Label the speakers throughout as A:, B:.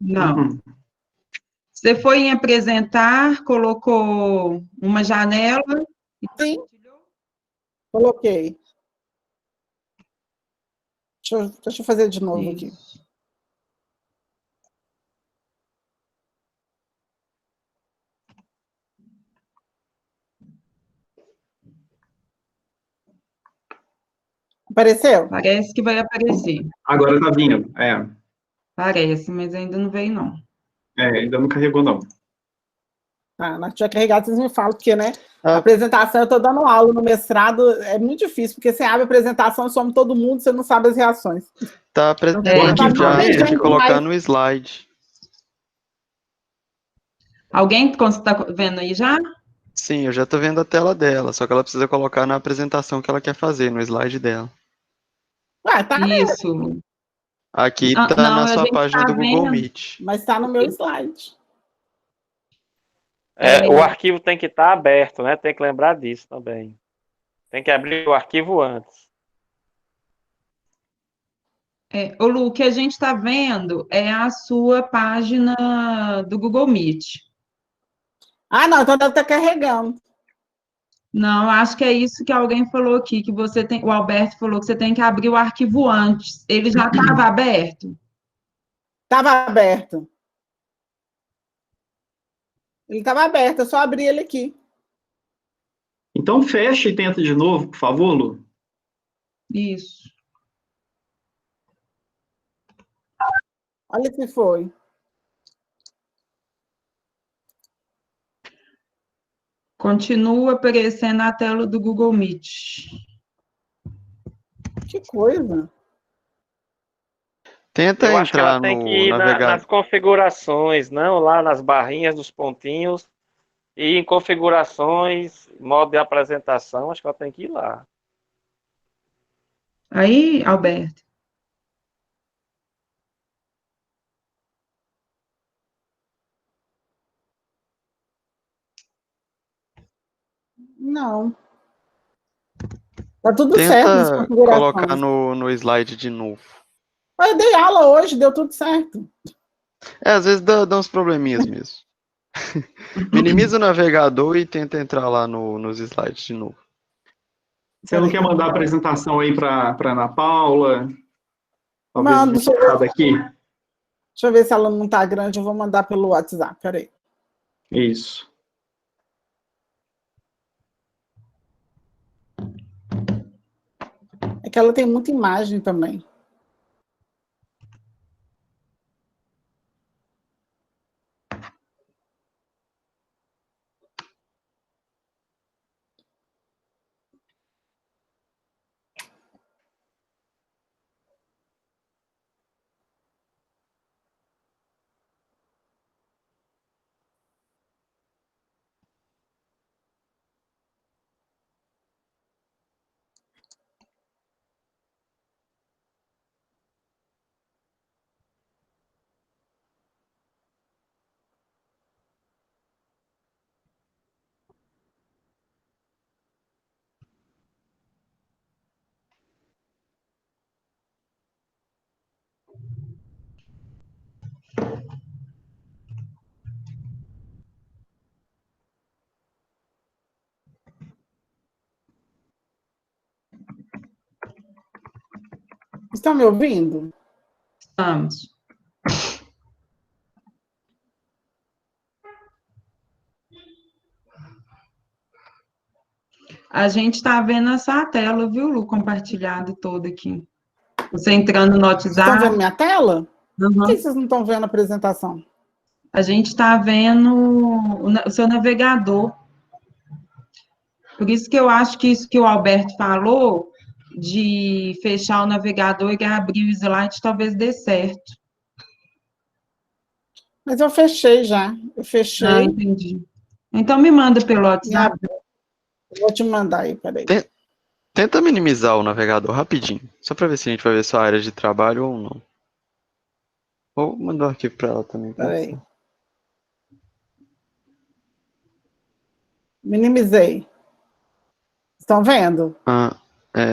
A: Não. Você foi em apresentar, colocou uma janela.
B: Sim. Coloquei. Deixa eu fazer de novo aqui. Apareceu?
A: Parece que vai aparecer.
C: Agora tá vindo,
A: Parece, mas ainda não veio, não.
C: Ainda não carregou, não.
B: Ah, na hora que tiver carregado, vocês me falam, porque, né? A apresentação, eu estou dando aula no mestrado, é muito difícil, porque você abre a apresentação, some todo mundo, você não sabe as reações.
D: Tá apresentando já, tem que colocar no slide.
A: Alguém está vendo aí já?
D: Sim, eu já estou vendo a tela dela, só que ela precisa colocar na apresentação que ela quer fazer, no slide dela.
B: Ah, tá.
A: Isso.
D: Aqui tá na sua página do Google Meet.
B: Mas está no meu slide.
E: O arquivo tem que estar aberto, né? Tem que lembrar disso também. Tem que abrir o arquivo antes.
A: Ô, Lu, o que a gente está vendo é a sua página do Google Meet.
B: Ah, não, então deve estar carregando.
A: Não, acho que é isso que alguém falou aqui, que você tem. O Alberto falou que você tem que abrir o arquivo antes. Ele já estava aberto?
B: Estava aberto. Ele estava aberto, eu só abri ele aqui.
C: Então fecha e tenta de novo, por favor, Lu.
A: Isso.
B: Olha se foi.
A: Continua aparecendo na tela do Google Meet.
B: Que coisa.
D: Tenta
E: Eu acho que ela
D: entrar
E: tem que
D: no
E: ir
D: navegador.
E: nas configurações, não lá nas barrinhas dos pontinhos. E em configurações, modo de apresentação, acho que ela tem que ir lá.
A: Aí, Alberto.
B: Não. Tá tudo
D: Tenta
B: certo nas configurações.
D: colocar no slide de novo.
B: Eu dei aula hoje, deu tudo certo.
D: Às vezes dá uns probleminhas mesmo. Minimiza o navegador e tenta entrar lá nos slides de novo.
C: Você não quer mandar a apresentação aí para Ana Paula? Talvez
B: Manda,
C: daqui.
B: Deixa eu ver se ela não tá grande, eu vou mandar pelo WhatsApp, peraí.
C: Isso.
B: É que ela tem muita imagem também. Estão me ouvindo?
A: Estamos. A gente está vendo essa tela, viu, Lu, compartilhado toda aqui. Você entrando no WhatsApp.
B: Estão vendo minha tela?
A: Uhum.
B: Por que vocês não estão vendo a apresentação?
A: A gente está vendo o seu navegador. Por isso que eu acho que isso que o Alberto falou, de fechar o navegador e abrir o slide, talvez dê certo.
B: Mas eu fechei já. Eu fechei.
A: Ah, entendi. Então me manda pelo WhatsApp.
B: Eu vou te mandar aí, peraí.
D: Tenta minimizar o navegador rapidinho, só para ver se a gente vai ver sua área de trabalho ou não. Vou mandar o arquivo para ela também.
B: Peraí. Minimizei. Estão vendo?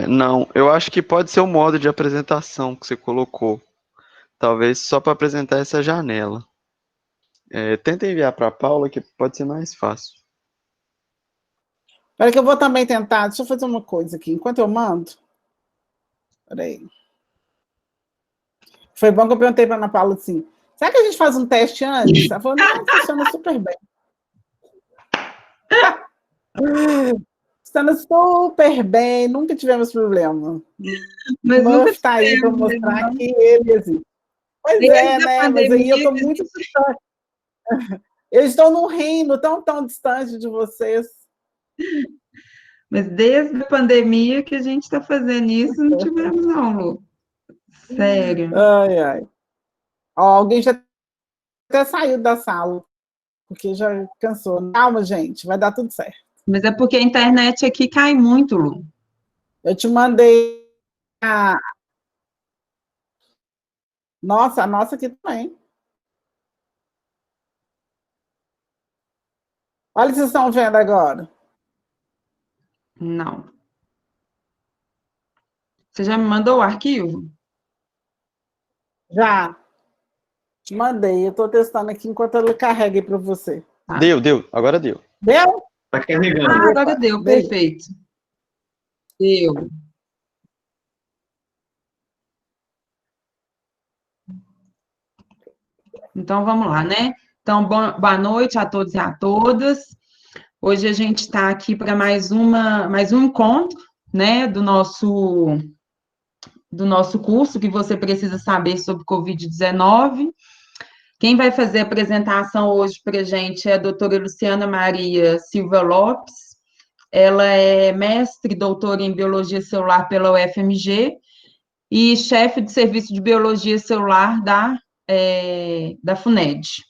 D: Não, eu acho que pode ser o modo de apresentação que você colocou. talvez só para apresentar essa janela. Tenta enviar para a Paula, que pode ser mais fácil.
B: Espera que eu vou também tentar. Deixa eu fazer uma coisa aqui. Enquanto eu mando. Espera aí. Foi bom que eu perguntei para a Ana Paula assim, será que a gente faz um teste antes? Ela falou, não, funciona super bem. Funciona super bem, nunca tivemos problema.
A: Mas
B: o
A: nunca
B: Murphy está aí para
A: tivemos,
B: mostrar
A: não.
B: que ele existe. Pois
A: Desde
B: é,
A: a
B: né? Mas aí eu estou
A: pandemia,
B: muito distante. Eu estou num reino tão distante de vocês.
A: Mas desde a pandemia que a gente está fazendo isso, não tivemos, não, Lu. Sério.
B: Ai, ai. Ó, alguém já até saiu da sala, porque já cansou. Calma, gente, vai dar tudo certo.
A: Mas é porque a internet aqui cai muito, Lu.
B: Eu te mandei a... Nossa, a nossa aqui também. Olha o que vocês estão vendo agora.
A: Não. Você já me mandou o arquivo?
B: Já. Te mandei. Eu estou testando aqui enquanto ele carrega aí para você.
A: Tá.
D: Deu. Agora deu.
B: Deu?
C: Tá carregando.
A: Ah, agora deu, perfeito. Deu. Então, vamos lá, né? Então, boa noite a todos e a todas. Hoje a gente está aqui para mais um encontro, né, do nosso curso que você precisa saber sobre Covid-19. Quem vai fazer a apresentação hoje para a gente é a doutora Luciana Maria Silva Lopes. Ela é mestre e doutora em Biologia Celular pela UFMG e chefe de serviço de Biologia Celular da FUNED.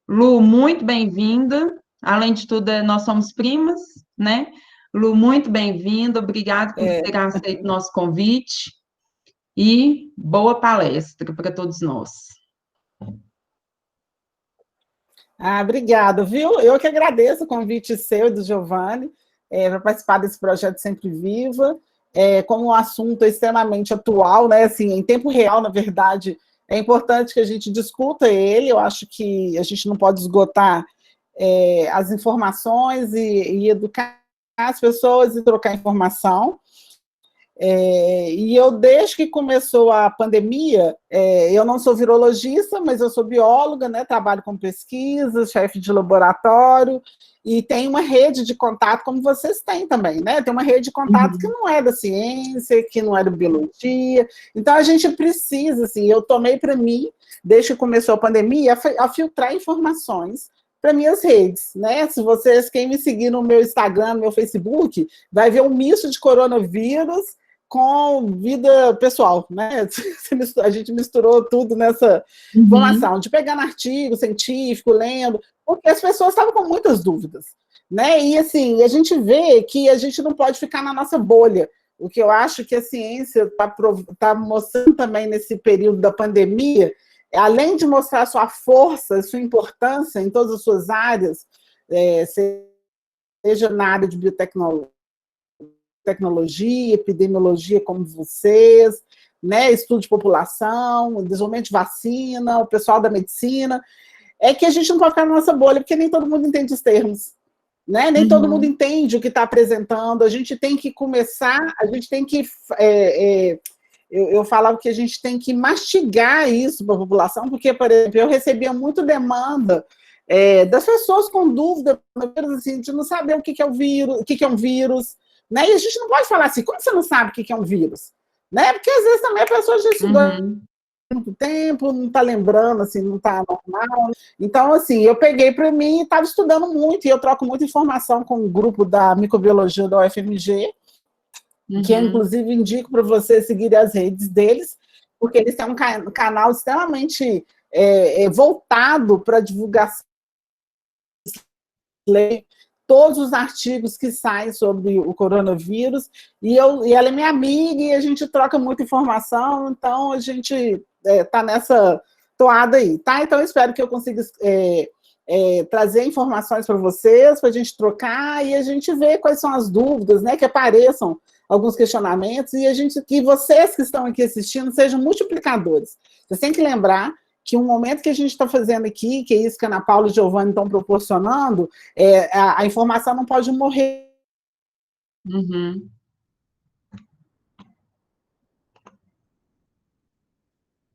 A: Lu, muito bem-vinda. Além de tudo, nós somos primas, né? Lu, muito bem-vinda. Obrigada por ter aceito o nosso convite. E boa palestra para todos nós.
B: Obrigada, viu? Eu que agradeço o convite seu e do Giovanni para participar desse projeto Sempre Viva. Como o assunto é extremamente atual, né? Assim, em tempo real, na verdade, é importante que a gente discuta ele. Eu acho que a gente não pode esgotar as informações e educar as pessoas e trocar informação. E eu, desde que começou a pandemia, eu não sou virologista, mas eu sou bióloga, né? Trabalho com pesquisa, chefe de laboratório, e tenho uma rede de contato, como vocês têm também, né? Tem uma rede de contato que não é da ciência, que não é da biologia. Então, a gente precisa, assim, eu tomei para mim, desde que começou a pandemia, a filtrar informações para minhas redes, né? Se vocês, quem me seguir no meu Instagram, no meu Facebook, vai ver um misto de coronavírus com vida pessoal, né? A gente misturou tudo nessa informação, de pegar artigo científico, lendo, porque as pessoas estavam com muitas dúvidas, né? E assim, a gente vê que a gente não pode ficar na nossa bolha. O que eu acho que a ciência está mostrando também nesse período da pandemia, além de mostrar sua força, sua importância em todas as suas áreas, seja na área de biotecnologia, epidemiologia, como vocês, né, estudo de população, desenvolvimento de vacina, o pessoal da medicina, é que a gente não pode ficar na nossa bolha, porque nem todo mundo entende os termos, né? Nem todo mundo entende o que está apresentando, a gente tem que começar, a gente tem que... Eu falava que a gente tem que mastigar isso para a população, porque, por exemplo, eu recebia muito demanda das pessoas com dúvida, assim, de não saber o que é o vírus, o que é um vírus, né? E a gente não pode falar assim, como você não sabe o que é um vírus? Né? Porque às vezes também a pessoa já estudou há muito tempo, não está lembrando, assim, não está normal. Então, assim, eu peguei para mim e estava estudando muito, e eu troco muita informação com o grupo da microbiologia da UFMG, que eu, inclusive, indico para vocês seguirem as redes deles, porque eles têm um canal extremamente voltado para divulgação, todos os artigos que saem sobre o coronavírus, e ela é minha amiga, e a gente troca muita informação, então a gente está nessa toada aí, tá? Então eu espero que eu consiga trazer informações para vocês, para a gente trocar, e a gente ver quais são as dúvidas, né, que apareçam alguns questionamentos, e que vocês que estão aqui assistindo sejam multiplicadores. Vocês têm que lembrar que o momento que a gente está fazendo aqui, que é isso que a Ana Paula e o Giovanni estão proporcionando, a informação não pode morrer.
A: Uhum.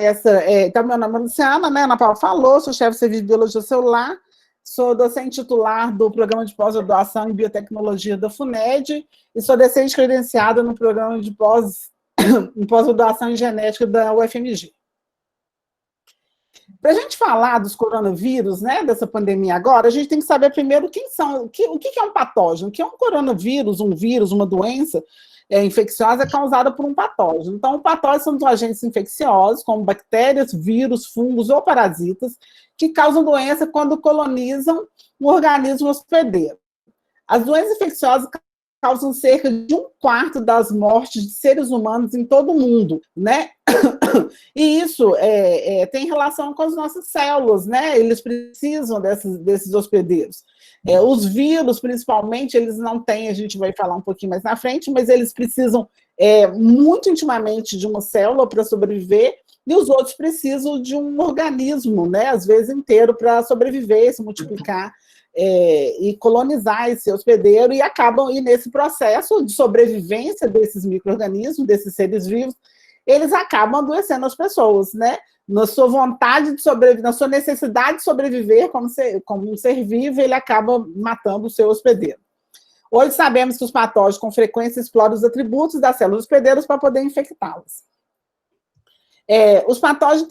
B: Então, meu nome é Luciana, né? A Ana Paula falou, sou chefe de serviço de biologia celular, sou docente titular do programa de pós-graduação em biotecnologia da FUNED e sou docente credenciada no programa de pós-graduação em genética da UFMG. Para a gente falar dos coronavírus, né, dessa pandemia agora, a gente tem que saber primeiro o que é um patógeno, o que é um coronavírus, um vírus, uma doença infecciosa causada por um patógeno. Então, o patógeno são os agentes infecciosos, como bactérias, vírus, fungos ou parasitas, que causam doença quando colonizam um organismo hospedeiro. As doenças infecciosas causam cerca de 1/4 das mortes de seres humanos em todo o mundo, né? E isso tem relação com as nossas células, né? Eles precisam desses hospedeiros. Os vírus, principalmente, eles não têm, a gente vai falar um pouquinho mais na frente, mas eles precisam muito intimamente de uma célula para sobreviver, e os outros precisam de um organismo, né? Às vezes inteiro, para sobreviver, se multiplicar, e colonizar esse hospedeiro, e acabam, e nesse processo de sobrevivência desses micro-organismos, desses seres vivos, eles acabam adoecendo as pessoas, né? Na sua vontade de sobreviver, na sua necessidade de sobreviver como um ser vivo, ele acaba matando o seu hospedeiro. Hoje sabemos que os patógenos com frequência exploram os atributos das células hospedeiras para poder infectá-las. Os patógenos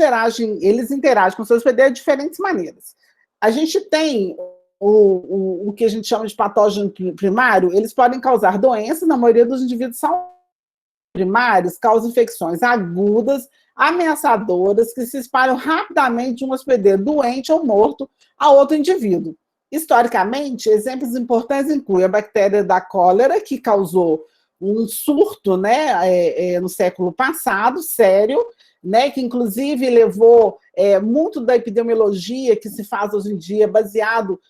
B: interagem com o seu hospedeiro de diferentes maneiras. A gente tem o que a gente chama de patógeno primário, eles podem causar doenças, na maioria dos indivíduos são primários, causam infecções agudas, ameaçadoras, que se espalham rapidamente de um hospedeiro doente ou morto a outro indivíduo. Historicamente, exemplos importantes incluem a bactéria da cólera, que causou um surto, né, no século passado, sério, né, que inclusive levou muito da epidemiologia que se faz hoje em dia, baseado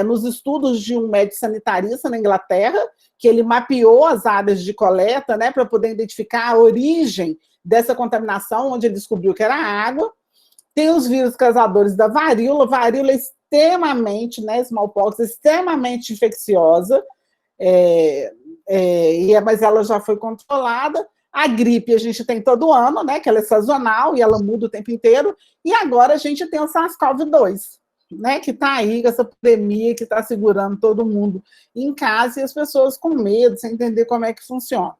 B: nos estudos de um médico sanitarista na Inglaterra, que ele mapeou as áreas de coleta, né, para poder identificar a origem dessa contaminação, onde ele descobriu que era água. Tem os vírus causadores da varíola. Varíola é extremamente, né, smallpox, extremamente infecciosa, mas ela já foi controlada. A gripe a gente tem todo ano, né, que ela é sazonal e ela muda o tempo inteiro. E agora a gente tem o SARS-CoV-2, né, que está aí, essa pandemia que está segurando todo mundo em casa e as pessoas com medo, sem entender como é que funciona.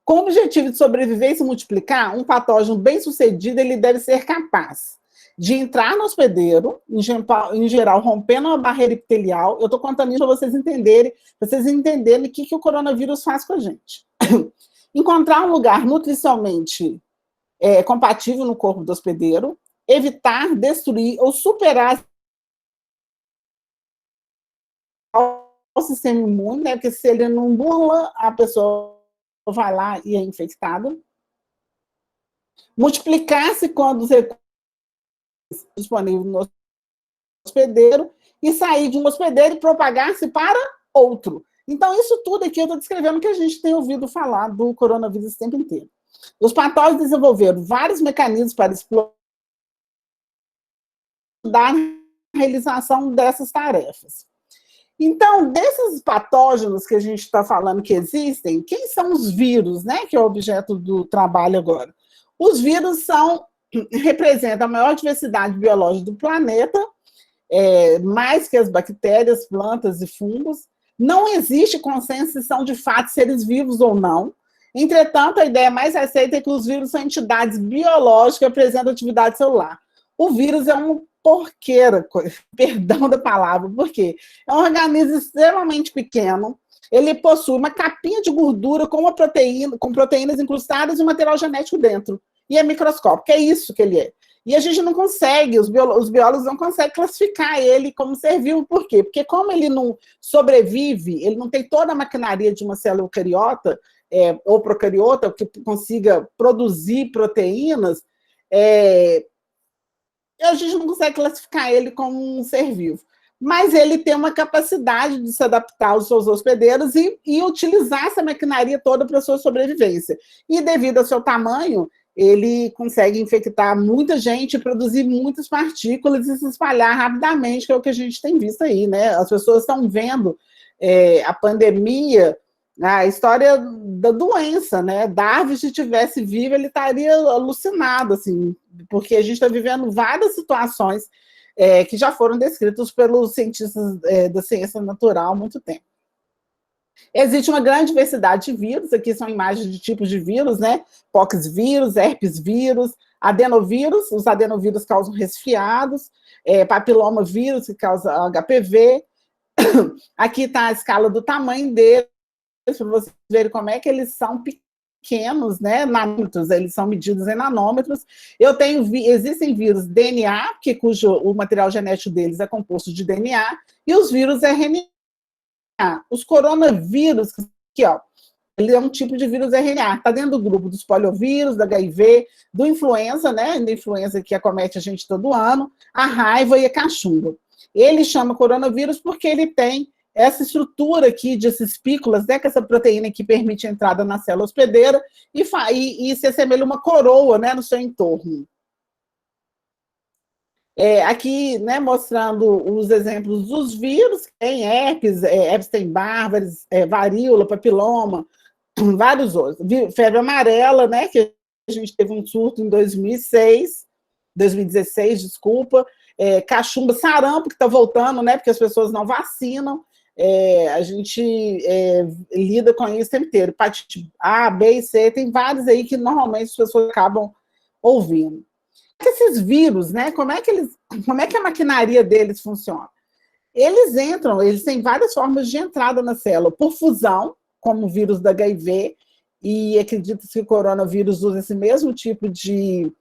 B: Com o objetivo de sobreviver e se multiplicar, um patógeno bem-sucedido ele deve ser capaz de entrar no hospedeiro, em geral rompendo uma barreira epitelial. Eu estou contando isso para vocês entenderem o que o coronavírus faz com a gente. Encontrar um lugar nutricionalmente compatível no corpo do hospedeiro, evitar, destruir ou superar o sistema imune, né? Porque se ele não burla, a pessoa vai lá e é infectada. Multiplicar-se quando os recursos disponíveis no hospedeiro e sair de um hospedeiro e propagar-se para outro. Então, isso tudo aqui eu estou descrevendo que a gente tem ouvido falar do coronavírus o tempo inteiro. Os patógenos desenvolveram vários mecanismos para explorar a realização dessas tarefas. Então, desses patógenos que a gente está falando que existem, quem são os vírus, né, que é o objeto do trabalho agora? Os vírus representam a maior diversidade biológica do planeta, mais que as bactérias, plantas e fungos. Não existe consenso se são de fato seres vivos ou não. Entretanto, a ideia mais aceita é que os vírus são entidades biológicas que apresentam atividade celular. O vírus é um porqueira, perdão da palavra, porque é um organismo extremamente pequeno, ele possui uma capinha de gordura com proteínas incrustadas e um material genético dentro, e é microscópico, é isso que ele é. E a gente não consegue, os biólogos não conseguem classificar ele como ser vivo, por quê? Porque como ele não sobrevive, ele não tem toda a maquinaria de uma célula eucariota, ou procariota, que consiga produzir proteínas, a gente não consegue classificar ele como um ser vivo. mas ele tem uma capacidade de se adaptar aos seus hospedeiros e utilizar essa maquinaria toda para a sua sobrevivência. E devido ao seu tamanho, ele consegue infectar muita gente, produzir muitas partículas e se espalhar rapidamente, que é o que a gente tem visto aí, né? As pessoas estão vendo a pandemia, a história da doença, né? Darwin, se tivesse vivo, ele estaria alucinado, assim, porque a gente está vivendo várias situações que já foram descritas pelos cientistas da ciência natural há muito tempo. Existe uma grande diversidade de vírus, aqui são imagens de tipos de vírus, né? Poxvírus, herpesvírus, adenovírus, os adenovírus causam resfriados, papilomavírus, que causa HPV. Aqui está a escala do tamanho deles, para vocês verem como é que eles são pequenos, né? Nanômetros, eles são medidos em nanômetros. Existem vírus DNA, cujo o material genético deles é composto de DNA, e os vírus RNA. Os coronavírus, aqui, ó, ele é um tipo de vírus RNA, está dentro do grupo dos poliovírus, do HIV, do influenza, né? Da influenza que acomete a gente todo ano, a raiva e a cachumba. Ele chama coronavírus porque ele tem essa estrutura aqui de espículas, né, com essa proteína que permite a entrada na célula hospedeira e se assemelha uma coroa, né, no seu entorno. Aqui, né, mostrando os exemplos dos vírus, tem herpes, Epstein-Barr, varíola, papiloma, vários outros. Febre amarela, né, que a gente teve um surto em 2016, desculpa. Cachumba, sarampo, que está voltando, né, porque as pessoas não vacinam. A gente lida com isso o tempo inteiro. Hepatite A, B e C, tem vários aí que normalmente as pessoas acabam ouvindo. Esses vírus, né, como é que a maquinaria deles funciona? Eles têm várias formas de entrada na célula, por fusão, como o vírus da HIV, e acredita-se que o coronavírus usa esse mesmo tipo de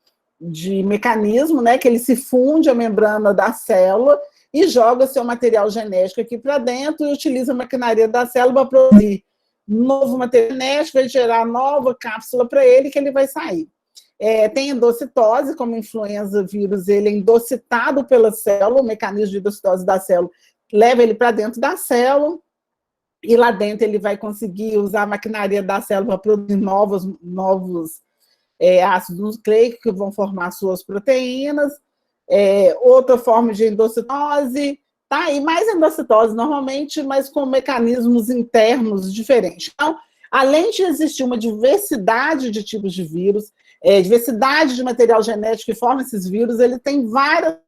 B: mecanismo, né, que ele se funde a membrana da célula e joga seu material genético aqui para dentro e utiliza a maquinaria da célula para produzir novo material genético, vai gerar nova cápsula para ele que ele vai sair. Tem endocitose, como influenza vírus, ele é endocitado pela célula, o mecanismo de endocitose da célula leva ele para dentro da célula, e lá dentro ele vai conseguir usar a maquinaria da célula para produzir novos ácidos nucleicos que vão formar suas proteínas. Outra forma de endocitose, tá? E mais endocitose normalmente, mas com mecanismos internos diferentes. Então, além de existir uma diversidade de tipos de vírus, diversidade de material genético que forma esses vírus, ele tem várias.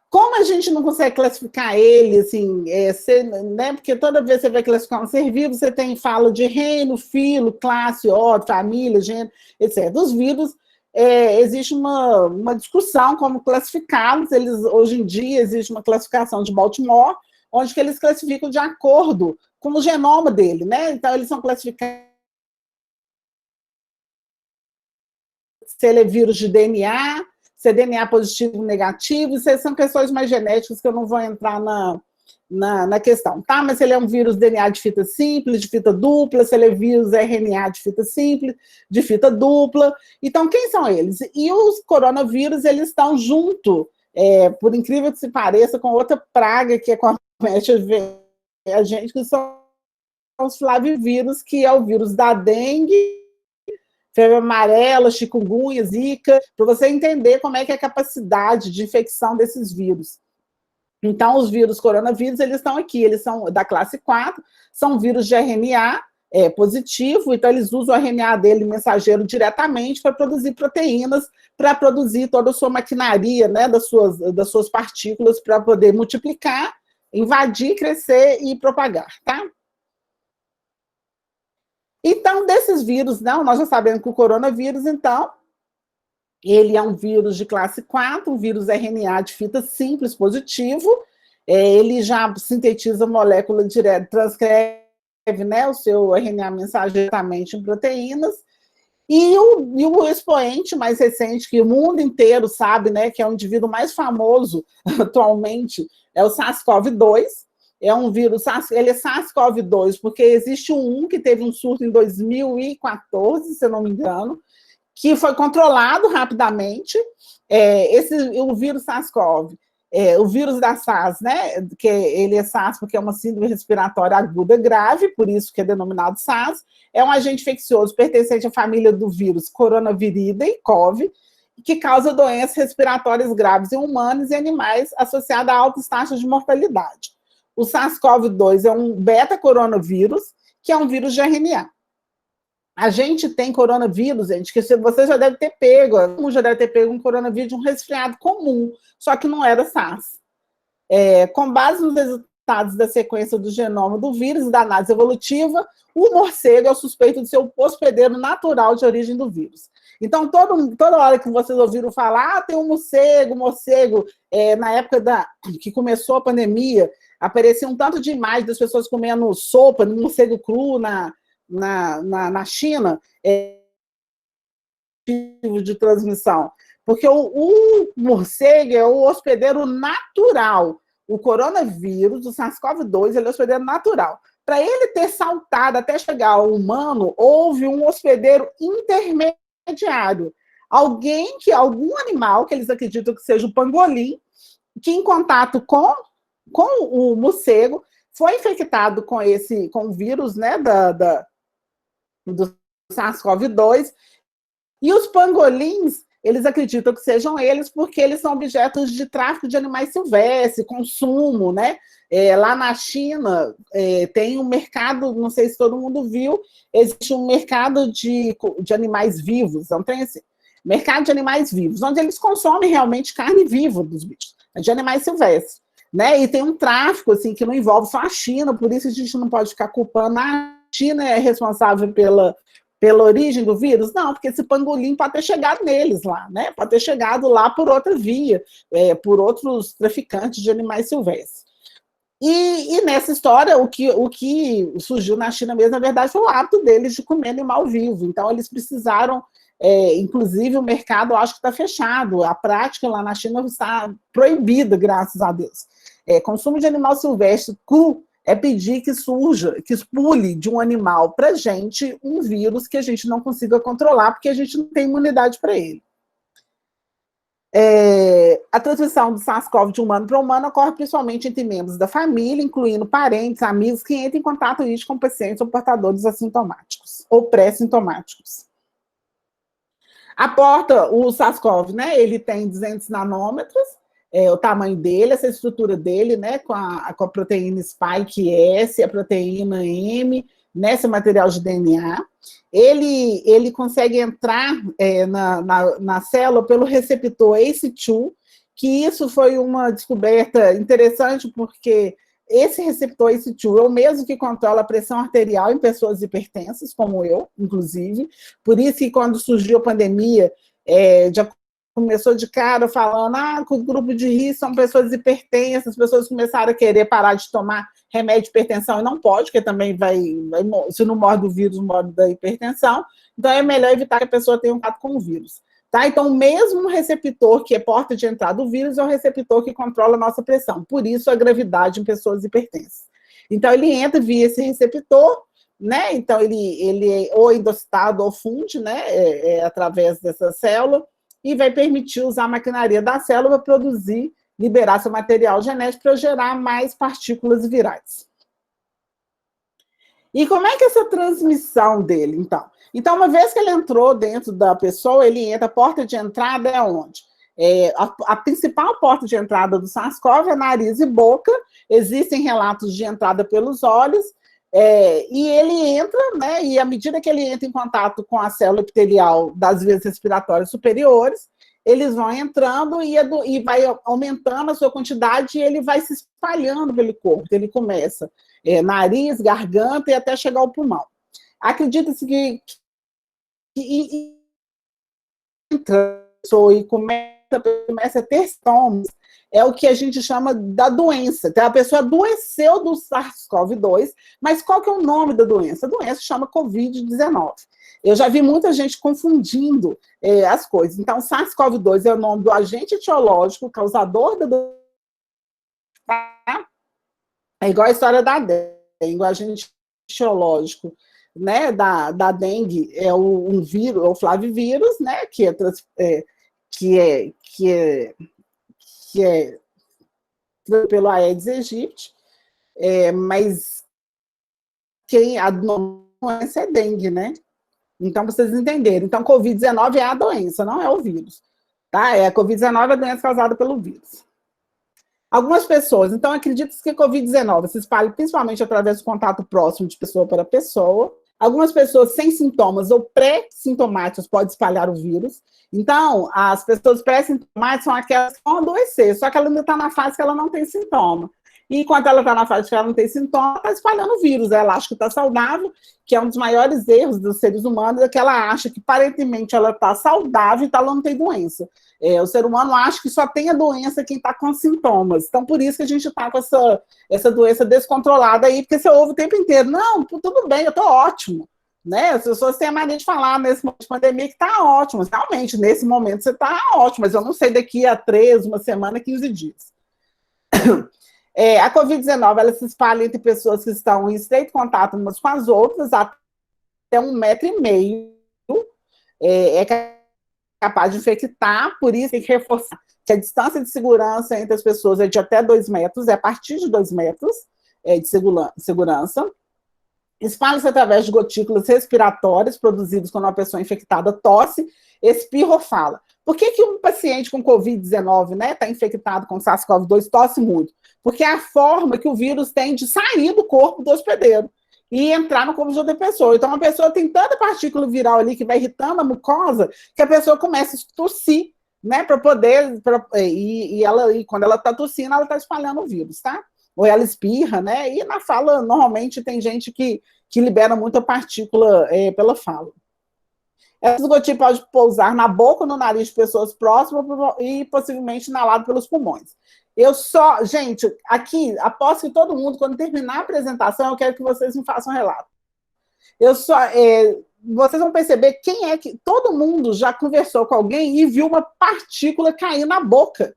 B: Como a gente não consegue classificar ele, assim, né, porque toda vez que você vai classificar um ser vivo, você fala de reino, filo, classe, ordem, família, gênero, etc. Os vírus, existe uma discussão como classificá-los. Hoje em dia, existe uma classificação de Baltimore, onde que eles classificam de acordo com o genoma dele, né? Então, eles são classificados se ele é vírus de DNA, se é DNA positivo ou negativo, isso são questões mais genéticas que eu não vou entrar na questão, tá? Mas se ele é um vírus DNA de fita simples, de fita dupla, se ele é vírus RNA de fita simples, de fita dupla. Então, quem são eles? E os coronavírus, eles estão junto, por incrível que se pareça, com outra praga que acomete a gente, que são os flavivírus, que é o vírus da dengue, febre amarela, chikungunya, zika, para você entender como é que é a capacidade de infecção desses vírus. Então, os vírus coronavírus, eles estão aqui, eles são da classe 4, são vírus de RNA positivo, então eles usam o RNA dele, mensageiro, diretamente para produzir proteínas, para produzir toda a sua maquinaria, né, das suas partículas, para poder multiplicar, invadir, crescer e propagar, tá? Então, desses vírus, não, nós já sabemos que o coronavírus, então, ele é um vírus de classe 4, um vírus RNA de fita simples positivo, ele já sintetiza molécula direta, transcreve, né, o seu RNA mensageiro diretamente em proteínas, e o expoente mais recente, que o mundo inteiro sabe, né, que é o indivíduo mais famoso atualmente, é o SARS-CoV-2, é um vírus, ele é SARS-CoV-2, porque existe um que teve um surto em 2014, se eu não me engano, que foi controlado rapidamente. O vírus SARS-CoV, O vírus da SARS, né, que ele é SARS porque é uma síndrome respiratória aguda grave, por isso que é denominado SARS, é um agente infeccioso pertencente à família do vírus Coronaviridae, COV, que causa doenças respiratórias graves em humanos e animais associada a altas taxas de mortalidade. O SARS-CoV-2 é um beta-coronavírus, que é um vírus de RNA. A gente tem coronavírus, gente, que você já deve ter pego, um coronavírus de um resfriado comum, só que não era SARS. Com base nos resultados da sequência do genoma do vírus e da análise evolutiva, o morcego é o suspeito de ser o hospedeiro natural de origem do vírus. Então, toda hora que vocês ouviram falar, tem um morcego, na época que começou a pandemia, aparecia um tanto de imagens das pessoas comendo sopa de morcego cru na China, de transmissão, porque o morcego é o hospedeiro natural. O coronavírus, o SARS-CoV-2, ele é hospedeiro natural. Para ele ter saltado até chegar ao humano, houve um hospedeiro intermediário. Algum animal, que eles acreditam que seja o pangolim, que em contato com o morcego, foi infectado com o vírus, né, do SARS-CoV-2, e os pangolins, eles acreditam que sejam eles porque eles são objetos de tráfico de animais silvestres, consumo, né? Lá na China tem um mercado, não sei se todo mundo viu, existe um mercado de animais vivos, não tem esse mercado de animais vivos, onde eles consomem realmente carne viva dos bichos, de animais silvestres, né? E tem um tráfico assim que não envolve só a China, por isso a gente não pode ficar culpando a China é responsável pela origem do vírus? Não, porque esse pangolim pode ter chegado neles lá, né? Pode ter chegado lá por outra via, por outros traficantes de animais silvestres. E nessa história, o que surgiu na China mesmo, na verdade, foi o hábito deles de comer animal vivo. Então, eles precisaram, inclusive, o mercado, eu acho que está fechado. A prática lá na China está proibida, graças a Deus. Consumo de animal silvestre cru é pedir que expule de um animal para a gente um vírus que a gente não consiga controlar, porque a gente não tem imunidade para ele. A transmissão do SARS-CoV de humano para humano ocorre principalmente entre membros da família, incluindo parentes, amigos, que entram em contato com pacientes ou portadores assintomáticos ou pré-sintomáticos. O SARS-CoV, né, ele tem 200 nanômetros, o tamanho dele, essa estrutura dele, né, com a proteína spike S, a proteína M, nesse material de DNA, ele consegue entrar na célula pelo receptor ACE2, que isso foi uma descoberta interessante, porque esse receptor ACE2 é o mesmo que controla a pressão arterial em pessoas hipertensas, como eu, inclusive, por isso que quando surgiu a pandemia, começou de cara falando que o grupo de risco são pessoas hipertensas, as pessoas começaram a querer parar de tomar remédio de hipertensão e não pode, porque também se não morre do vírus, morre da hipertensão, então é melhor evitar que a pessoa tenha um contato com o vírus. Tá? Então, o mesmo receptor que é porta de entrada do vírus é o receptor que controla a nossa pressão, por isso a gravidade em pessoas hipertensas. Então, ele entra via esse receptor, né? Então, ele é ou endocitado ou funde, né? Através dessa célula, e vai permitir usar a maquinaria da célula para liberar seu material genético para gerar mais partículas virais. E como é que é essa transmissão dele, então? Então, uma vez que ele entrou dentro da pessoa, ele entra, a porta de entrada é onde? A principal porta de entrada do SARS-CoV é nariz e boca, existem relatos de entrada pelos olhos, e ele entra, né, e à medida que ele entra em contato com a célula epitelial das vias respiratórias superiores, eles vão entrando e vai aumentando a sua quantidade e ele vai se espalhando pelo corpo. Ele começa nariz, garganta e até chegar ao pulmão. Acredita-se que e começa a ter sintomas, é o que a gente chama da doença. Então, a pessoa adoeceu do SARS-CoV-2, mas qual que é o nome da doença? A doença chama COVID-19. Eu já vi muita gente confundindo as coisas. Então, SARS-CoV-2 é o nome do agente etiológico, causador da doença. É igual a história da dengue, o agente etiológico, né, da dengue é um vírus, o flavivírus, né, que pelo Aedes aegypti, mas a doença é dengue, né? Então, para vocês entenderem. Então, Covid-19 é a doença, não é o vírus. Tá? A Covid-19 é a doença causada pelo vírus. Algumas pessoas, então, acreditam que a Covid-19 se espalha principalmente através do contato próximo de pessoa para pessoa. Algumas pessoas sem sintomas ou pré-sintomáticas podem espalhar o vírus. Então, as pessoas pré-sintomáticas são aquelas que vão adoecer, só que ela ainda está na fase que ela não tem sintoma. E enquanto ela está na fase que ela não tem sintoma, ela está espalhando o vírus. Ela acha que está saudável, que é um dos maiores erros dos seres humanos, é que ela acha que, aparentemente, ela está saudável e ela não tem doença. O ser humano acha que só tem a doença quem está com sintomas. Então, por isso que a gente está com essa doença descontrolada aí, porque você ouve o tempo inteiro, não, tudo bem, eu estou ótimo. Né? As pessoas têm a mania de falar nesse momento de pandemia que está ótimo. Realmente, nesse momento você está ótimo, mas eu não sei daqui a 3, uma semana, 15 dias. A Covid-19, ela se espalha entre pessoas que estão em estreito contato umas com as outras, até 1,5 metro. É capaz de infectar, por isso tem que reforçar que a distância de segurança entre as pessoas é de até 2 metros, é a partir de 2 metros de segurança. Espalha-se através de gotículas respiratórias produzidas quando uma pessoa infectada tosse, espirra ou fala. Por que um paciente com Covid-19, né, está infectado com SARS-CoV-2 tosse muito? Porque é a forma que o vírus tem de sair do corpo do hospedeiro e entrar no corpo de outra pessoa. Então, a pessoa tem tanta partícula viral ali que vai irritando a mucosa que a pessoa começa a tossir, né, para poder... e quando ela está tossindo, ela está espalhando o vírus, tá? Ou ela espirra, né? E na fala, normalmente, tem gente que libera muita partícula pela fala. Essas gotículas podem pousar na boca ou no nariz de pessoas próximas e possivelmente inalado pelos pulmões. Gente, aqui, aposto que todo mundo, quando terminar a apresentação, eu quero que vocês me façam um relato. Vocês vão perceber quem é que... Todo mundo já conversou com alguém e viu uma partícula cair na boca.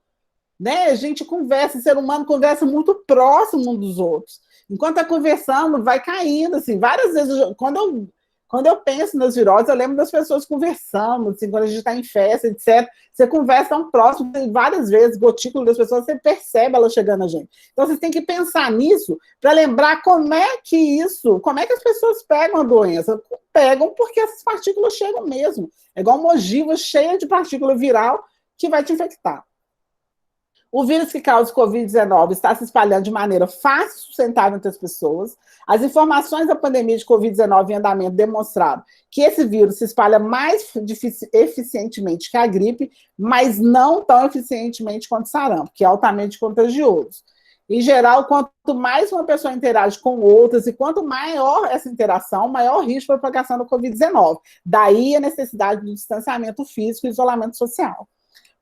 B: Né? A gente conversa, o ser humano conversa muito próximo um dos outros. Enquanto está conversando, vai caindo, assim, várias vezes, quando eu penso nas viroses, eu lembro das pessoas conversando, assim, quando a gente está em festa, etc. Você conversa tão próximo, várias vezes, gotícula das pessoas, você percebe ela chegando a gente. Então, vocês têm que pensar nisso para lembrar como é que as pessoas pegam a doença. Pegam porque essas partículas chegam mesmo. É igual uma ogiva cheia de partícula viral que vai te infectar. O vírus que causa Covid-19 está se espalhando de maneira fácil e sustentável entre as pessoas. As informações da pandemia de Covid-19 em andamento demonstraram que esse vírus se espalha mais eficientemente que a gripe, mas não tão eficientemente quanto o sarampo, que é altamente contagioso. Em geral, quanto mais uma pessoa interage com outras e quanto maior essa interação, maior o risco de propagação do Covid-19. Daí a necessidade do distanciamento físico e isolamento social.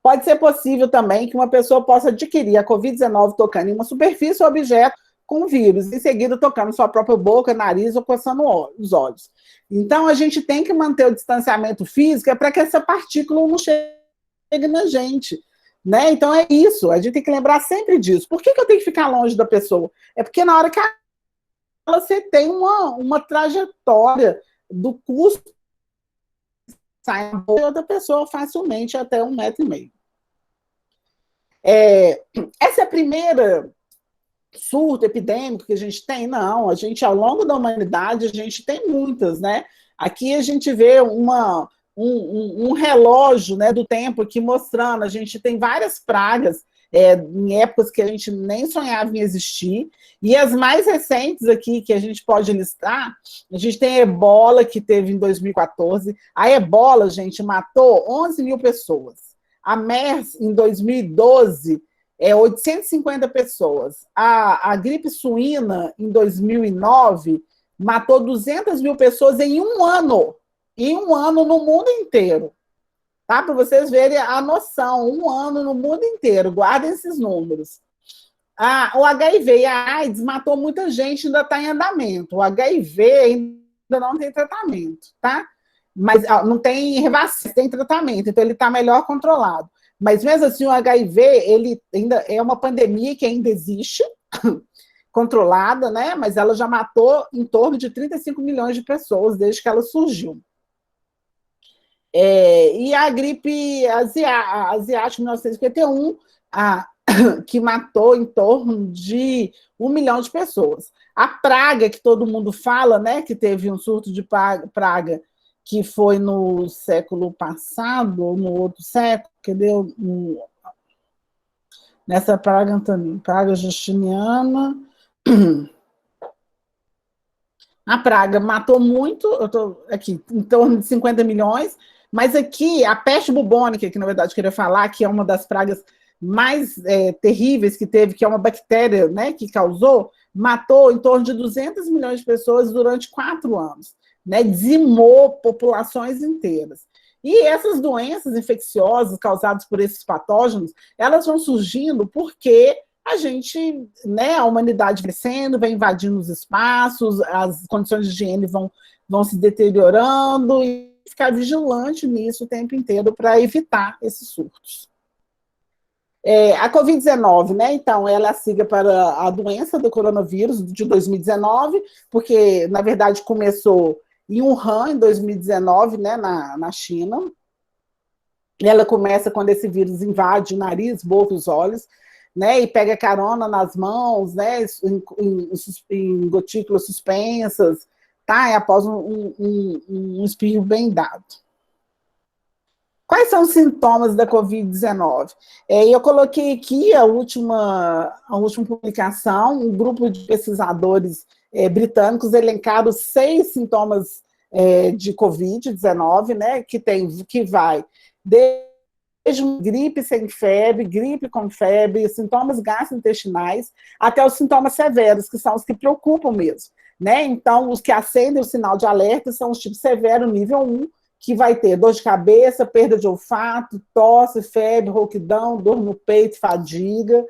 B: Pode ser possível também que uma pessoa possa adquirir a Covid-19 tocando em uma superfície ou objeto com o vírus, em seguida tocando sua própria boca, nariz ou coçando os olhos. Então, a gente tem que manter o distanciamento físico para que essa partícula não chegue na gente. Né? Então, é isso. A gente tem que lembrar sempre disso. Por que eu tenho que ficar longe da pessoa? É porque na hora que você tem uma trajetória do custo sai da outra pessoa facilmente até 1,5 metro. Essa é a primeira surto epidêmico que a gente tem? Não, a gente, ao longo da humanidade, a gente tem muitas, né? Aqui a gente vê um relógio, né, do tempo aqui mostrando, a gente tem várias pragas em épocas que a gente nem sonhava em existir, e as mais recentes aqui que a gente pode listar, a gente tem a ebola, que teve em 2014, a ebola, gente, matou 11 mil pessoas, a MERS, em 2012, 850 pessoas, a gripe suína, em 2009, matou 200 mil pessoas em um ano no mundo inteiro. Tá? Para vocês verem a noção, 1 ano no mundo inteiro, guardem esses números. O HIV e a AIDS matou muita gente, ainda está em andamento. O HIV ainda não tem tratamento, tá? Mas não tem vacina, tem tratamento, então ele está melhor controlado. Mas mesmo assim, o HIV, ele ainda é uma pandemia que ainda existe, controlada, né? Mas ela já matou em torno de 35 milhões de pessoas desde que ela surgiu. E a gripe asiática, 1951, que matou em torno de 1 milhão de pessoas. A praga que todo mundo fala, né, que teve um surto de praga, que foi no século passado, ou no outro século, que deu nessa praga, Antônio, praga justiniana. A praga matou muito, eu estou aqui, em torno de 50 milhões, mas aqui a peste bubônica, que na verdade eu queria falar, que é uma das pragas mais terríveis que teve, que é uma bactéria, né, que causou, matou em torno de 200 milhões de pessoas durante 4 anos, né, dizimou populações inteiras. E essas doenças infecciosas causadas por esses patógenos, elas vão surgindo porque a gente, né, a humanidade crescendo, vai invadindo os espaços, as condições de higiene vão se deteriorando, e ficar vigilante nisso o tempo inteiro para evitar esses surtos. A Covid-19, né, então, ela é a sigla para a doença do coronavírus de 2019, porque, na verdade, começou em Wuhan, em 2019, né, na China. Ela começa quando esse vírus invade o nariz, boca, os olhos, né, e pega carona nas mãos, né, em gotículas suspensas, tá, e após um espirro bem dado. Quais são os sintomas da Covid-19? Eu coloquei aqui a última publicação, um grupo de pesquisadores britânicos elencaram 6 sintomas de Covid-19, né, que vai desde gripe sem febre, gripe com febre, sintomas gastrointestinais, até os sintomas severos, que são os que preocupam mesmo, né? Então, os que acendem o sinal de alerta são os tipos severo, nível 1, que vai ter dor de cabeça, perda de olfato, tosse, febre, rouquidão, dor no peito, fadiga.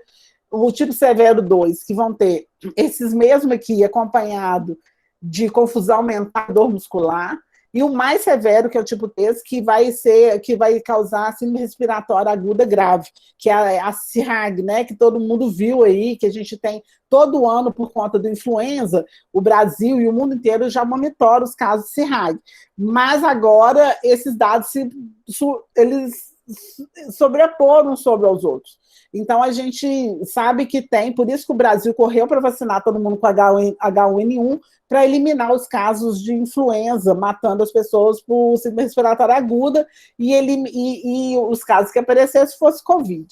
B: O tipo severo 2, que vão ter esses mesmos aqui, acompanhado de confusão mental, dor muscular. E o mais severo, que é o tipo 3, que vai causar síndrome respiratória aguda grave, que é a CIRAG, né, que todo mundo viu aí, que a gente tem todo ano por conta da influenza, o Brasil e o mundo inteiro já monitoram os casos de CIRAG. Mas agora esses dados eles sobreporam sobre os outros. Então a gente sabe que tem, por isso que o Brasil correu para vacinar todo mundo com H1N1, para eliminar os casos de influenza, matando as pessoas por síndrome respiratória aguda, e os casos que aparecessem se fosse Covid.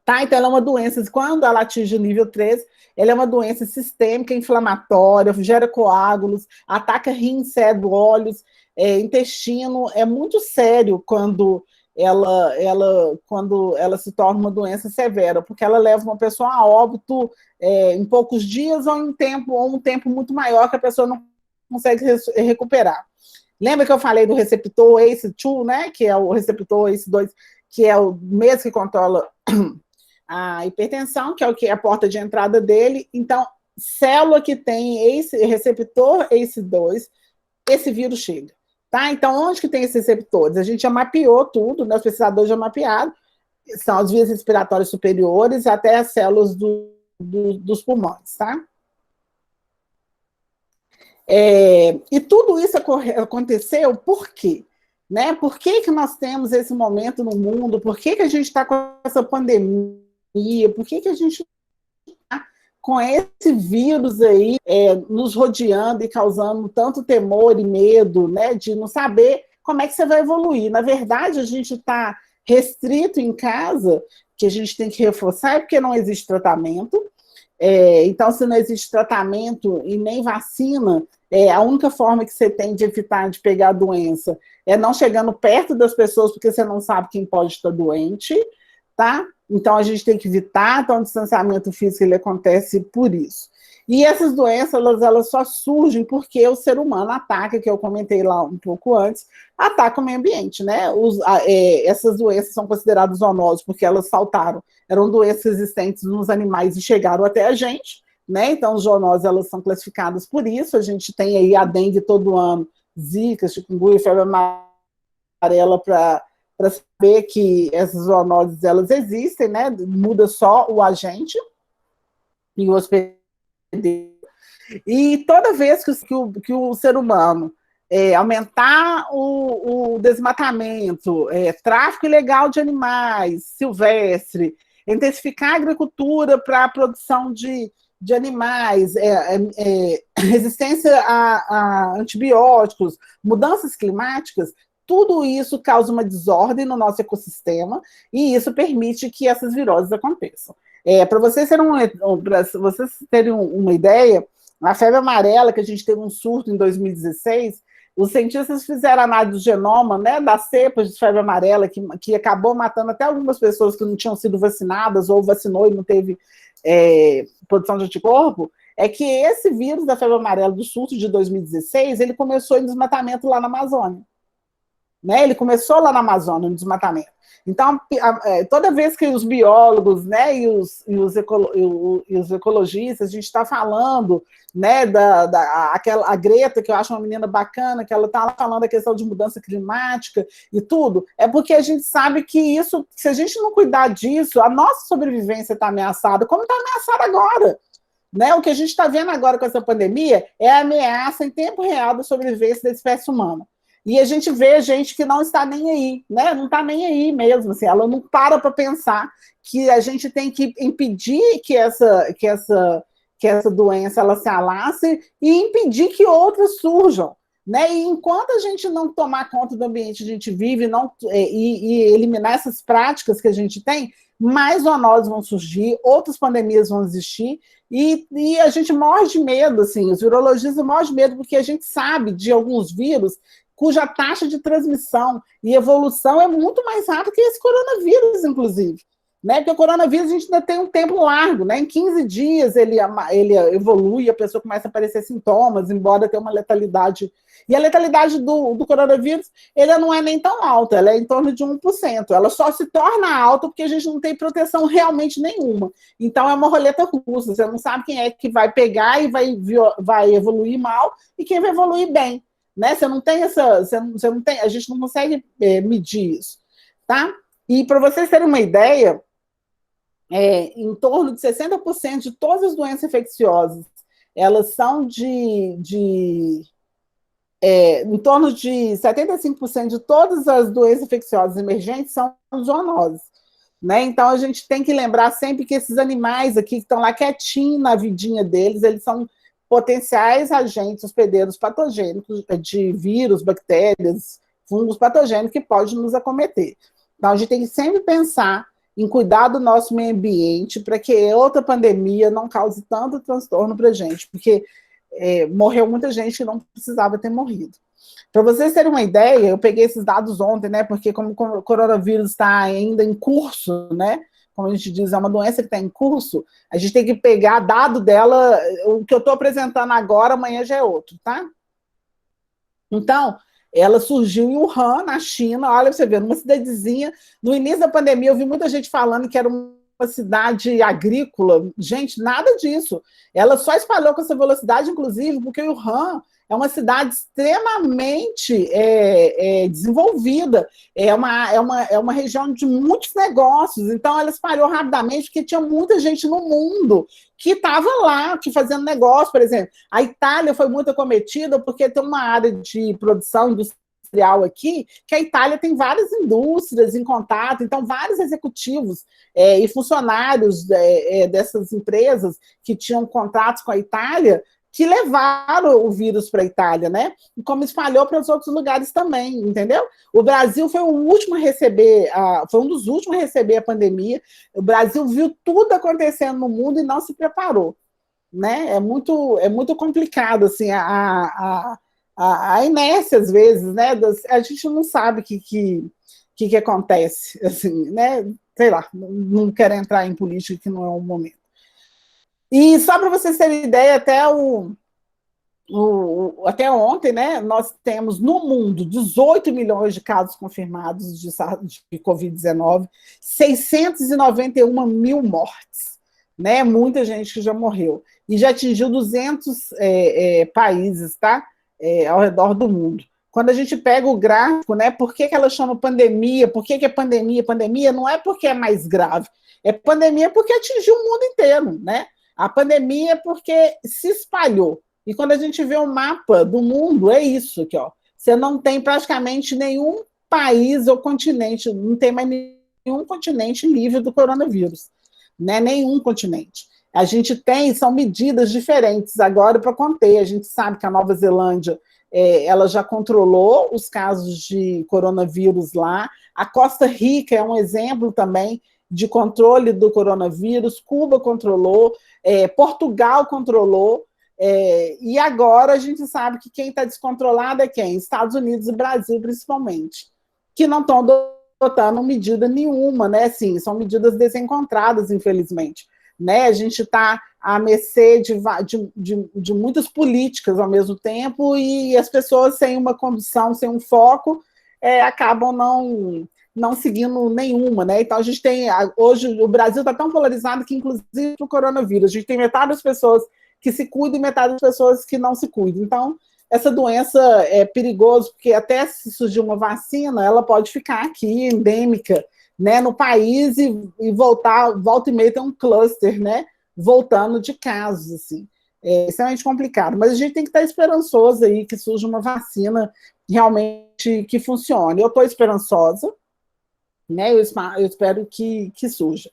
B: Tá? Então, ela é uma doença, quando ela atinge o nível 3, ela é uma doença sistêmica, inflamatória, gera coágulos, ataca rim, cérebro, olhos, intestino. É muito sério quando ela se torna uma doença severa, porque ela leva uma pessoa a óbito em poucos dias ou um tempo muito maior que a pessoa não consegue recuperar. Lembra que eu falei do receptor ACE2, né, que é o receptor ACE2, que é o mesmo que controla a hipertensão, que é o que é a porta de entrada dele. Então, célula que tem receptor ACE2, esse vírus chega. Tá? Então, onde que tem esses receptores? A gente já mapeou tudo, né? Os pesquisadores já mapearam, são as vias respiratórias superiores até as células dos pulmões, tá? E tudo isso aconteceu por quê? Né? Por que nós temos esse momento no mundo? Por que a gente está com essa pandemia? Por que a gente está com esse vírus aí nos rodeando e causando tanto temor e medo, né, de não saber como é que você vai evoluir? Na verdade, a gente está restrito em casa, que a gente tem que reforçar, porque não existe tratamento. Então, se não existe tratamento e nem vacina, a única forma que você tem de evitar de pegar a doença é não chegando perto das pessoas, porque você não sabe quem pode estar doente, tá? Então, a gente tem que evitar, então o distanciamento físico ele acontece por isso. E essas doenças, elas só surgem porque o ser humano ataca, que eu comentei lá um pouco antes, ataca o meio ambiente, né? Essas doenças são consideradas zoonoses porque elas saltaram, eram doenças existentes nos animais e chegaram até a gente, né? Então, as zoonoses, elas são classificadas por isso. A gente tem aí a dengue todo ano, zika, chikungunya, febre amarela, para saber que essas zoonoses, elas existem, né? Muda só o agente e o hospedeiro. E toda vez que o ser humano aumentar o desmatamento, tráfico ilegal de animais silvestre, intensificar a agricultura para a produção de animais, resistência a antibióticos, mudanças climáticas, tudo isso causa uma desordem no nosso ecossistema e isso permite que essas viroses aconteçam. Para vocês terem uma ideia, a febre amarela, que a gente teve um surto em 2016, os cientistas fizeram análise do genoma, né, das cepas de febre amarela, que acabou matando até algumas pessoas que não tinham sido vacinadas ou vacinou e não teve produção de anticorpo, é que esse vírus da febre amarela do surto de 2016, ele começou em desmatamento lá na Amazônia. Né? Ele começou lá na Amazônia, no desmatamento. Então, toda vez que os biólogos, né, e os ecologistas, a gente está falando, né, a Greta, que eu acho uma menina bacana, que ela está lá falando da questão de mudança climática e tudo, é porque a gente sabe que isso, se a gente não cuidar disso, a nossa sobrevivência está ameaçada, como está ameaçada agora. Né? O que a gente está vendo agora com essa pandemia é a ameaça em tempo real da sobrevivência da espécie humana. E a gente vê gente que não está nem aí, né? Não está nem aí mesmo, assim, ela não para pensar que a gente tem que impedir que essa doença ela se alastre e impedir que outras surjam. Né? E enquanto a gente não tomar conta do ambiente que a gente vive e eliminar essas práticas que a gente tem, mais zoonoses vão surgir, outras pandemias vão existir, e a gente morre de medo, assim, os virologistas morrem de medo, porque a gente sabe de alguns vírus cuja taxa de transmissão e evolução é muito mais rápida que esse coronavírus, inclusive. Né? Porque o coronavírus a gente ainda tem um tempo largo, né? Em 15 dias ele evolui, a pessoa começa a aparecer sintomas, embora tenha uma letalidade. E a letalidade do coronavírus, ele não é nem tão alta, ela é em torno de 1%. Ela só se torna alta porque a gente não tem proteção realmente nenhuma. Então é uma roleta russa, você não sabe quem é que vai pegar e vai evoluir mal e quem vai evoluir bem. Né? Você não tem você não tem, a gente não consegue medir isso. Tá? E para vocês terem uma ideia, em torno de 60% de todas as doenças infecciosas, elas são em torno de 75% de todas as doenças infecciosas emergentes são zoonoses. Né? Então, a gente tem que lembrar sempre que esses animais aqui, que estão lá quietinhos na vidinha deles, eles são potenciais agentes hospedeiros patogênicos de vírus, bactérias, fungos patogênicos que podem nos acometer. Então, a gente tem que sempre pensar em cuidar do nosso meio ambiente para que outra pandemia não cause tanto transtorno para a gente, porque morreu muita gente que não precisava ter morrido. Para vocês terem uma ideia, eu peguei esses dados ontem, né, porque como o coronavírus está ainda em curso, né, como a gente diz, é uma doença que está em curso, a gente tem que pegar dado dela, o que eu estou apresentando agora, amanhã já é outro, tá? Então, ela surgiu em Wuhan, na China, olha você vê, numa cidadezinha, no início da pandemia eu vi muita gente falando que era uma cidade agrícola, gente, nada disso, ela só espalhou com essa velocidade, inclusive, porque Wuhan é uma cidade extremamente desenvolvida, é uma região de muitos negócios, então ela espalhou rapidamente, porque tinha muita gente no mundo que estava lá, fazendo negócio, por exemplo. A Itália foi muito acometida porque tem uma área de produção industrial aqui, que a Itália tem várias indústrias em contato, então vários executivos e funcionários dessas empresas que tinham contratos com a Itália, que levaram o vírus para a Itália, né? E como espalhou para os outros lugares também, entendeu? O Brasil foi o último a receber, foi um dos últimos a receber a pandemia. O Brasil viu tudo acontecendo no mundo e não se preparou, né? É muito complicado, assim, a inércia, às vezes, né? A gente não sabe o que acontece, assim, né? Sei lá, não quero entrar em política, que não é o momento. E só para vocês terem ideia, até ontem, né, nós temos no mundo 18 milhões de casos confirmados de Covid-19, 691 mil mortes, né, muita gente que já morreu, e já atingiu 200 países, tá, ao redor do mundo. Quando a gente pega o gráfico, né, por que ela chama pandemia, por que é pandemia? Pandemia não é porque é mais grave, é pandemia porque atingiu o mundo inteiro, né? A pandemia é porque se espalhou. E quando a gente vê o mapa do mundo, é isso aqui, ó. você não tem praticamente nenhum país ou continente, não tem mais nenhum continente livre do coronavírus, né? Nenhum continente. A gente tem, são medidas diferentes agora para conter. A gente sabe que a Nova Zelândia ela já controlou os casos de coronavírus lá. A Costa Rica é um exemplo também de controle do coronavírus. Cuba controlou, Portugal controlou, e agora a gente sabe que quem está descontrolado é quem? Estados Unidos e Brasil, principalmente, que não estão adotando medida nenhuma, né? Assim, são medidas desencontradas, infelizmente. Né? A gente está à mercê de muitas políticas ao mesmo tempo, e as pessoas sem uma condição, sem um foco, acabam não seguindo nenhuma, né? Então a gente tem, hoje o Brasil está tão polarizado que, inclusive, o coronavírus, a gente tem metade das pessoas que se cuidam e metade das pessoas que não se cuidam. Então, essa doença é perigosa, porque até se surgir uma vacina, ela pode ficar aqui, endêmica, né, no país, e volta e meia tem um cluster, né, voltando de casos, assim. É extremamente complicado, mas a gente tem que estar esperançoso aí que surja uma vacina realmente que funcione. Eu estou esperançosa, né, eu espero que surja.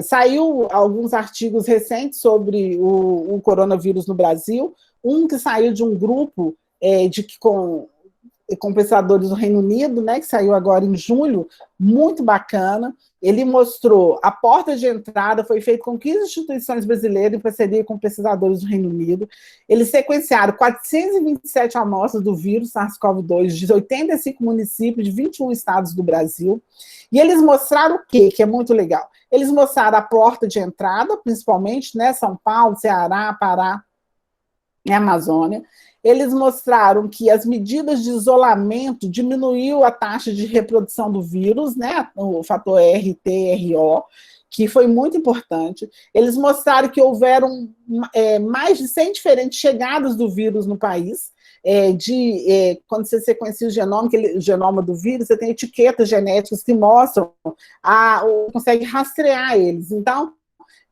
B: Saiu alguns artigos recentes sobre o coronavírus no Brasil, um que saiu de um grupo com pesquisadores do Reino Unido, né, que saiu agora em julho, muito bacana. Ele mostrou a porta de entrada, foi feito com 15 instituições brasileiras em parceria com pesquisadores do Reino Unido. Eles sequenciaram 427 amostras do vírus SARS-CoV-2 de 85 municípios de 21 estados do Brasil. E eles mostraram o quê? Que é muito legal. Eles mostraram a porta de entrada, principalmente, né, São Paulo, Ceará, Pará e Amazônia. Eles mostraram que as medidas de isolamento diminuiu a taxa de reprodução do vírus, né, o fator RT-RO, que foi muito importante. Eles mostraram que houveram mais de 100 diferentes chegadas do vírus no país. Quando você sequencia o genoma do vírus, você tem etiquetas genéticas que mostram, consegue rastrear eles. Então,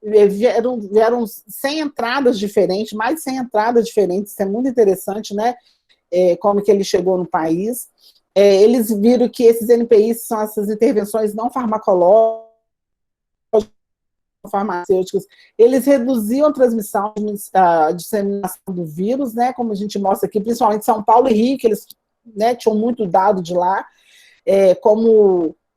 B: vieram 100 entradas diferentes, mais de 100 entradas diferentes, isso é muito interessante, né? Como que ele chegou no país. Eles viram que esses NPIs são essas intervenções não farmacológicas, farmacêuticas, eles reduziam a transmissão, a disseminação do vírus, né? Como a gente mostra aqui, principalmente São Paulo e Rio, que eles, né, tinham muito dado de lá,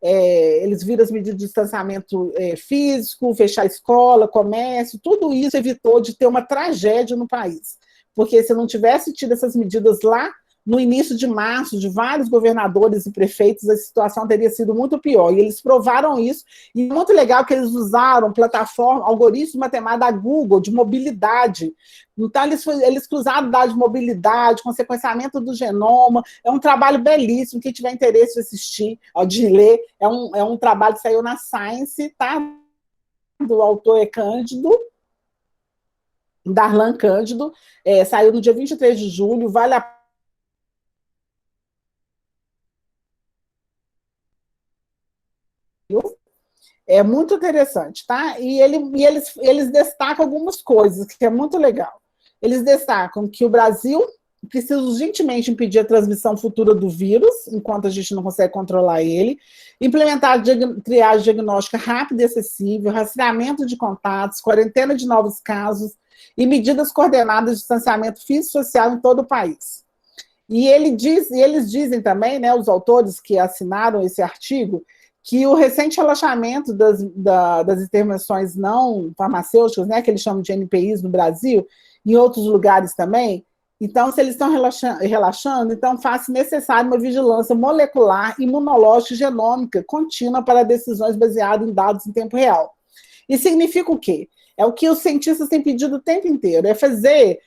B: eles viram as medidas de distanciamento físico, fechar escola, comércio, tudo isso evitou de ter uma tragédia no país. Porque se não tivesse tido essas medidas lá, no início de março, de vários governadores e prefeitos, a situação teria sido muito pior. E eles provaram isso. E é muito legal que eles usaram plataforma, algoritmo matemático da Google, de mobilidade. Então, eles cruzaram dados de mobilidade, com sequenciamento do genoma. É um trabalho belíssimo. Quem tiver interesse de assistir, de ler, é um trabalho que saiu na Science, tá? Do autor Cândido, Darlan Cândido. Saiu no dia 23 de julho, vale a É muito interessante, tá? E eles destacam algumas coisas, que é muito legal. Eles destacam que o Brasil precisa urgentemente impedir a transmissão futura do vírus, enquanto a gente não consegue controlar ele, implementar triagem diagnóstica rápida e acessível, rastreamento de contatos, quarentena de novos casos e medidas coordenadas de distanciamento físico e social em todo o país. E eles dizem também, né, os autores que assinaram esse artigo, que o recente relaxamento das intervenções não farmacêuticas, né, que eles chamam de NPIs no Brasil, em outros lugares também, então, se eles estão relaxando, então faz-se necessário uma vigilância molecular, imunológica e genômica contínua para decisões baseadas em dados em tempo real. Isso significa o quê? É o que os cientistas têm pedido o tempo inteiro, é fazer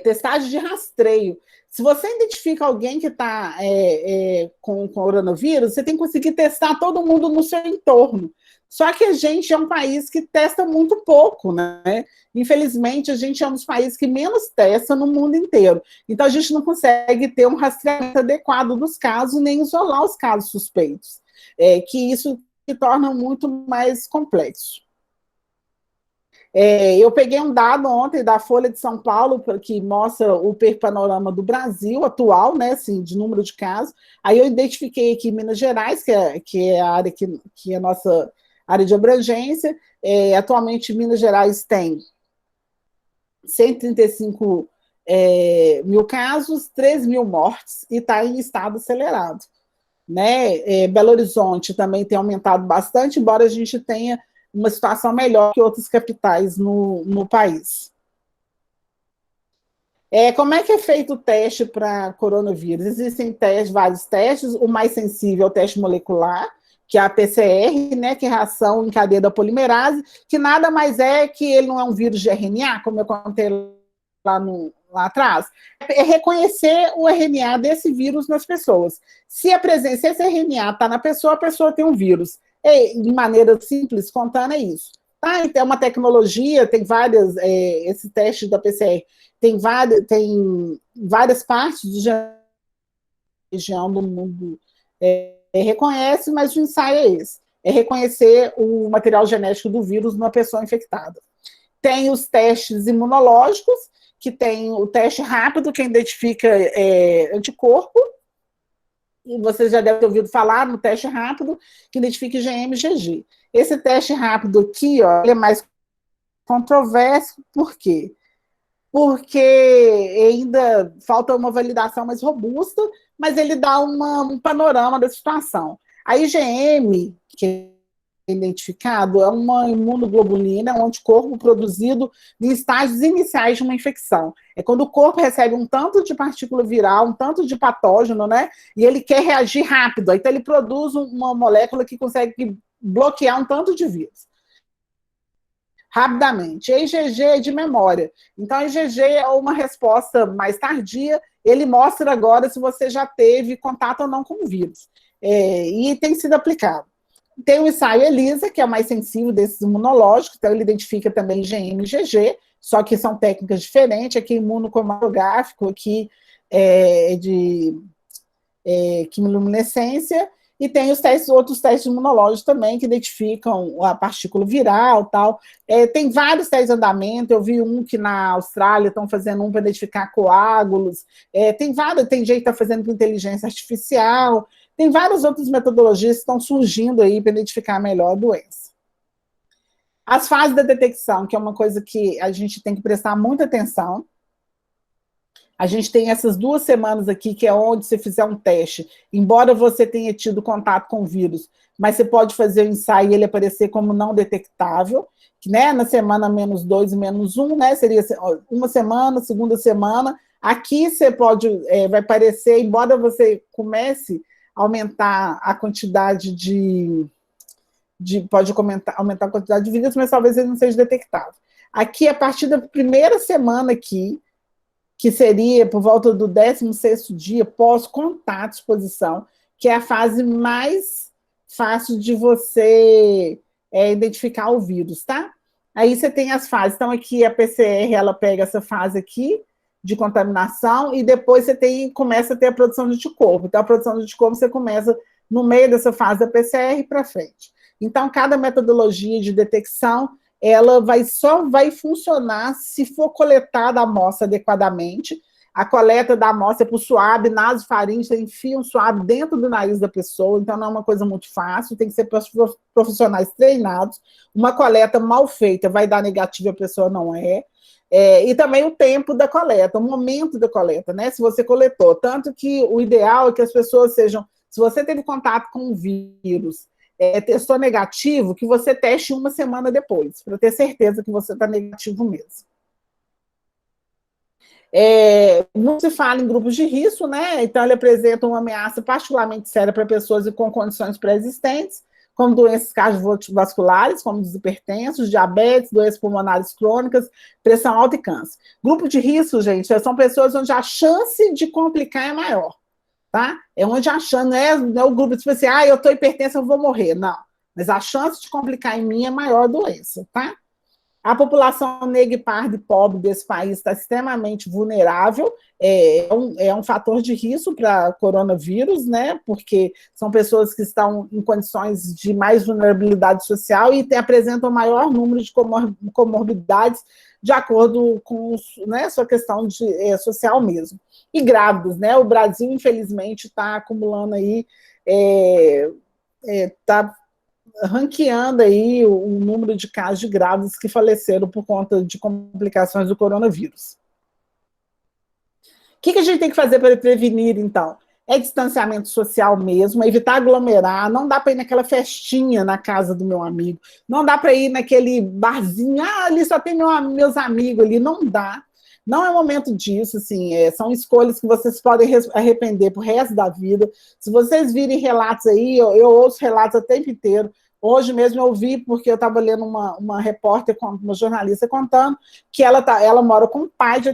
B: testagem de rastreio. Se você identifica alguém que está com coronavírus, você tem que conseguir testar todo mundo no seu entorno. Só que a gente é um país que testa muito pouco, né? Infelizmente, a gente é um dos países que menos testa no mundo inteiro. Então, a gente não consegue ter um rastreamento adequado dos casos, nem isolar os casos suspeitos. Que isso se torna muito mais complexo. Eu peguei um dado ontem da Folha de São Paulo, que mostra o panorama do Brasil atual, né, assim, de número de casos. Aí eu identifiquei aqui Minas Gerais, que é a área que é a nossa área de abrangência. Atualmente, Minas Gerais tem 135 mil casos, 3 mil mortes, e está em estado acelerado. Né? Belo Horizonte também tem aumentado bastante, embora a gente tenha uma situação melhor que outras capitais no país. Como é que é feito o teste para coronavírus? Existem vários testes, o mais sensível é o teste molecular, que é a PCR, né, que é a reação em cadeia da polimerase, que nada mais é que ele não é um vírus de RNA, como eu contei lá atrás, é reconhecer o RNA desse vírus nas pessoas. Se esse RNA está na pessoa, a pessoa tem um vírus. De maneira simples, contando, é isso. Tá? Então, é uma tecnologia, tem várias, esse teste da PCR, tem várias partes da região do mundo reconhece, mas o ensaio é esse. É reconhecer o material genético do vírus numa pessoa infectada. Tem os testes imunológicos, que tem o teste rápido, que identifica anticorpo, e vocês já devem ter ouvido falar no teste rápido, que identifica IgM e IgG. Esse teste rápido aqui, ó, ele é mais controverso, por quê? Porque ainda falta uma validação mais robusta, mas ele dá um panorama da situação. A IgM, que é identificado, é uma imunoglobulina, um anticorpo produzido em estágios iniciais de uma infecção. É quando o corpo recebe um tanto de partícula viral, um tanto de patógeno, né? E ele quer reagir rápido. Então ele produz uma molécula que consegue bloquear um tanto de vírus rapidamente. A IgG é de memória. Então, a IgG é uma resposta mais tardia. Ele mostra agora se você já teve contato ou não com o vírus. E tem sido aplicado. Tem o ensaio ELISA, que é o mais sensível desses imunológicos. Então, ele identifica também IgM e IgG, só que são técnicas diferentes. Aqui, imunocromatográfico, aqui de quimiluminescência. E tem outros testes imunológicos também, que identificam a partícula viral e tal. Tem vários testes de andamento. Eu vi um que na Austrália estão fazendo um para identificar coágulos. Tem gente que está fazendo com inteligência artificial. Tem várias outras metodologias que estão surgindo aí para identificar melhor a doença. As fases da detecção, que é uma coisa que a gente tem que prestar muita atenção. A gente tem essas 2 semanas aqui, que é onde você fizer um teste, embora você tenha tido contato com o vírus, mas você pode fazer o ensaio e ele aparecer como não detectável, né? Na semana -2 e -1, né? Seria uma semana, segunda semana. Aqui você vai aparecer, embora você comece a aumentar a quantidade pode aumentar a quantidade de vírus, mas talvez ele não seja detectável. Aqui, a partir da primeira semana aqui, que seria por volta do 16º dia pós-contato, exposição, que é a fase mais fácil de você identificar o vírus, tá? Aí você tem as fases. Então, aqui a PCR, ela pega essa fase aqui de contaminação e depois você começa a ter a produção de anticorpo. Então, a produção de anticorpo você começa no meio dessa fase da PCR para frente. Então, cada metodologia de detecção ela só vai funcionar se for coletada a amostra adequadamente. A coleta da amostra é por suave, nasofaringe, você enfia um suave dentro do nariz da pessoa, então não é uma coisa muito fácil, tem que ser profissionais treinados. Uma coleta mal feita vai dar negativo, a pessoa não é. E também o tempo da coleta, o momento da coleta, né? Se você coletou. Tanto que o ideal é que as pessoas sejam... Se você teve contato com o vírus, testou negativo, que você teste 1 semana depois, para ter certeza que você está negativo mesmo. Não se fala em grupos de risco, né? Então ele apresenta uma ameaça particularmente séria para pessoas com condições pré-existentes, como doenças cardiovasculares, como os hipertensos, diabetes, doenças pulmonares crônicas, pressão alta e câncer. Grupo de risco, gente, são pessoas onde a chance de complicar é maior. Tá? É onde a chance, não é o grupo tipo assim, eu estou hipertensa, eu vou morrer. Não. Mas a chance de complicar em mim é maior a doença, tá? A população negra, parda e pobre desse país está extremamente vulnerável, é um fator de risco para coronavírus, né? Porque são pessoas que estão em condições de mais vulnerabilidade social e apresentam maior número de comorbidades de acordo com, né, sua questão social mesmo. E grávidos, né? O Brasil, infelizmente, está acumulando aí, está ranqueando aí o número de casos de grávidos que faleceram por conta de complicações do coronavírus. O que a gente tem que fazer para prevenir, então? É distanciamento social mesmo, evitar aglomerar, não dá para ir naquela festinha na casa do meu amigo, não dá para ir naquele barzinho, ali só tem meus amigos ali, não dá. Não é momento disso, assim, são escolhas que vocês podem arrepender pro resto da vida. Se vocês virem relatos aí, eu ouço relatos o tempo inteiro. Hoje mesmo eu vi, porque eu estava lendo uma repórter, uma jornalista contando que ela mora com um pai de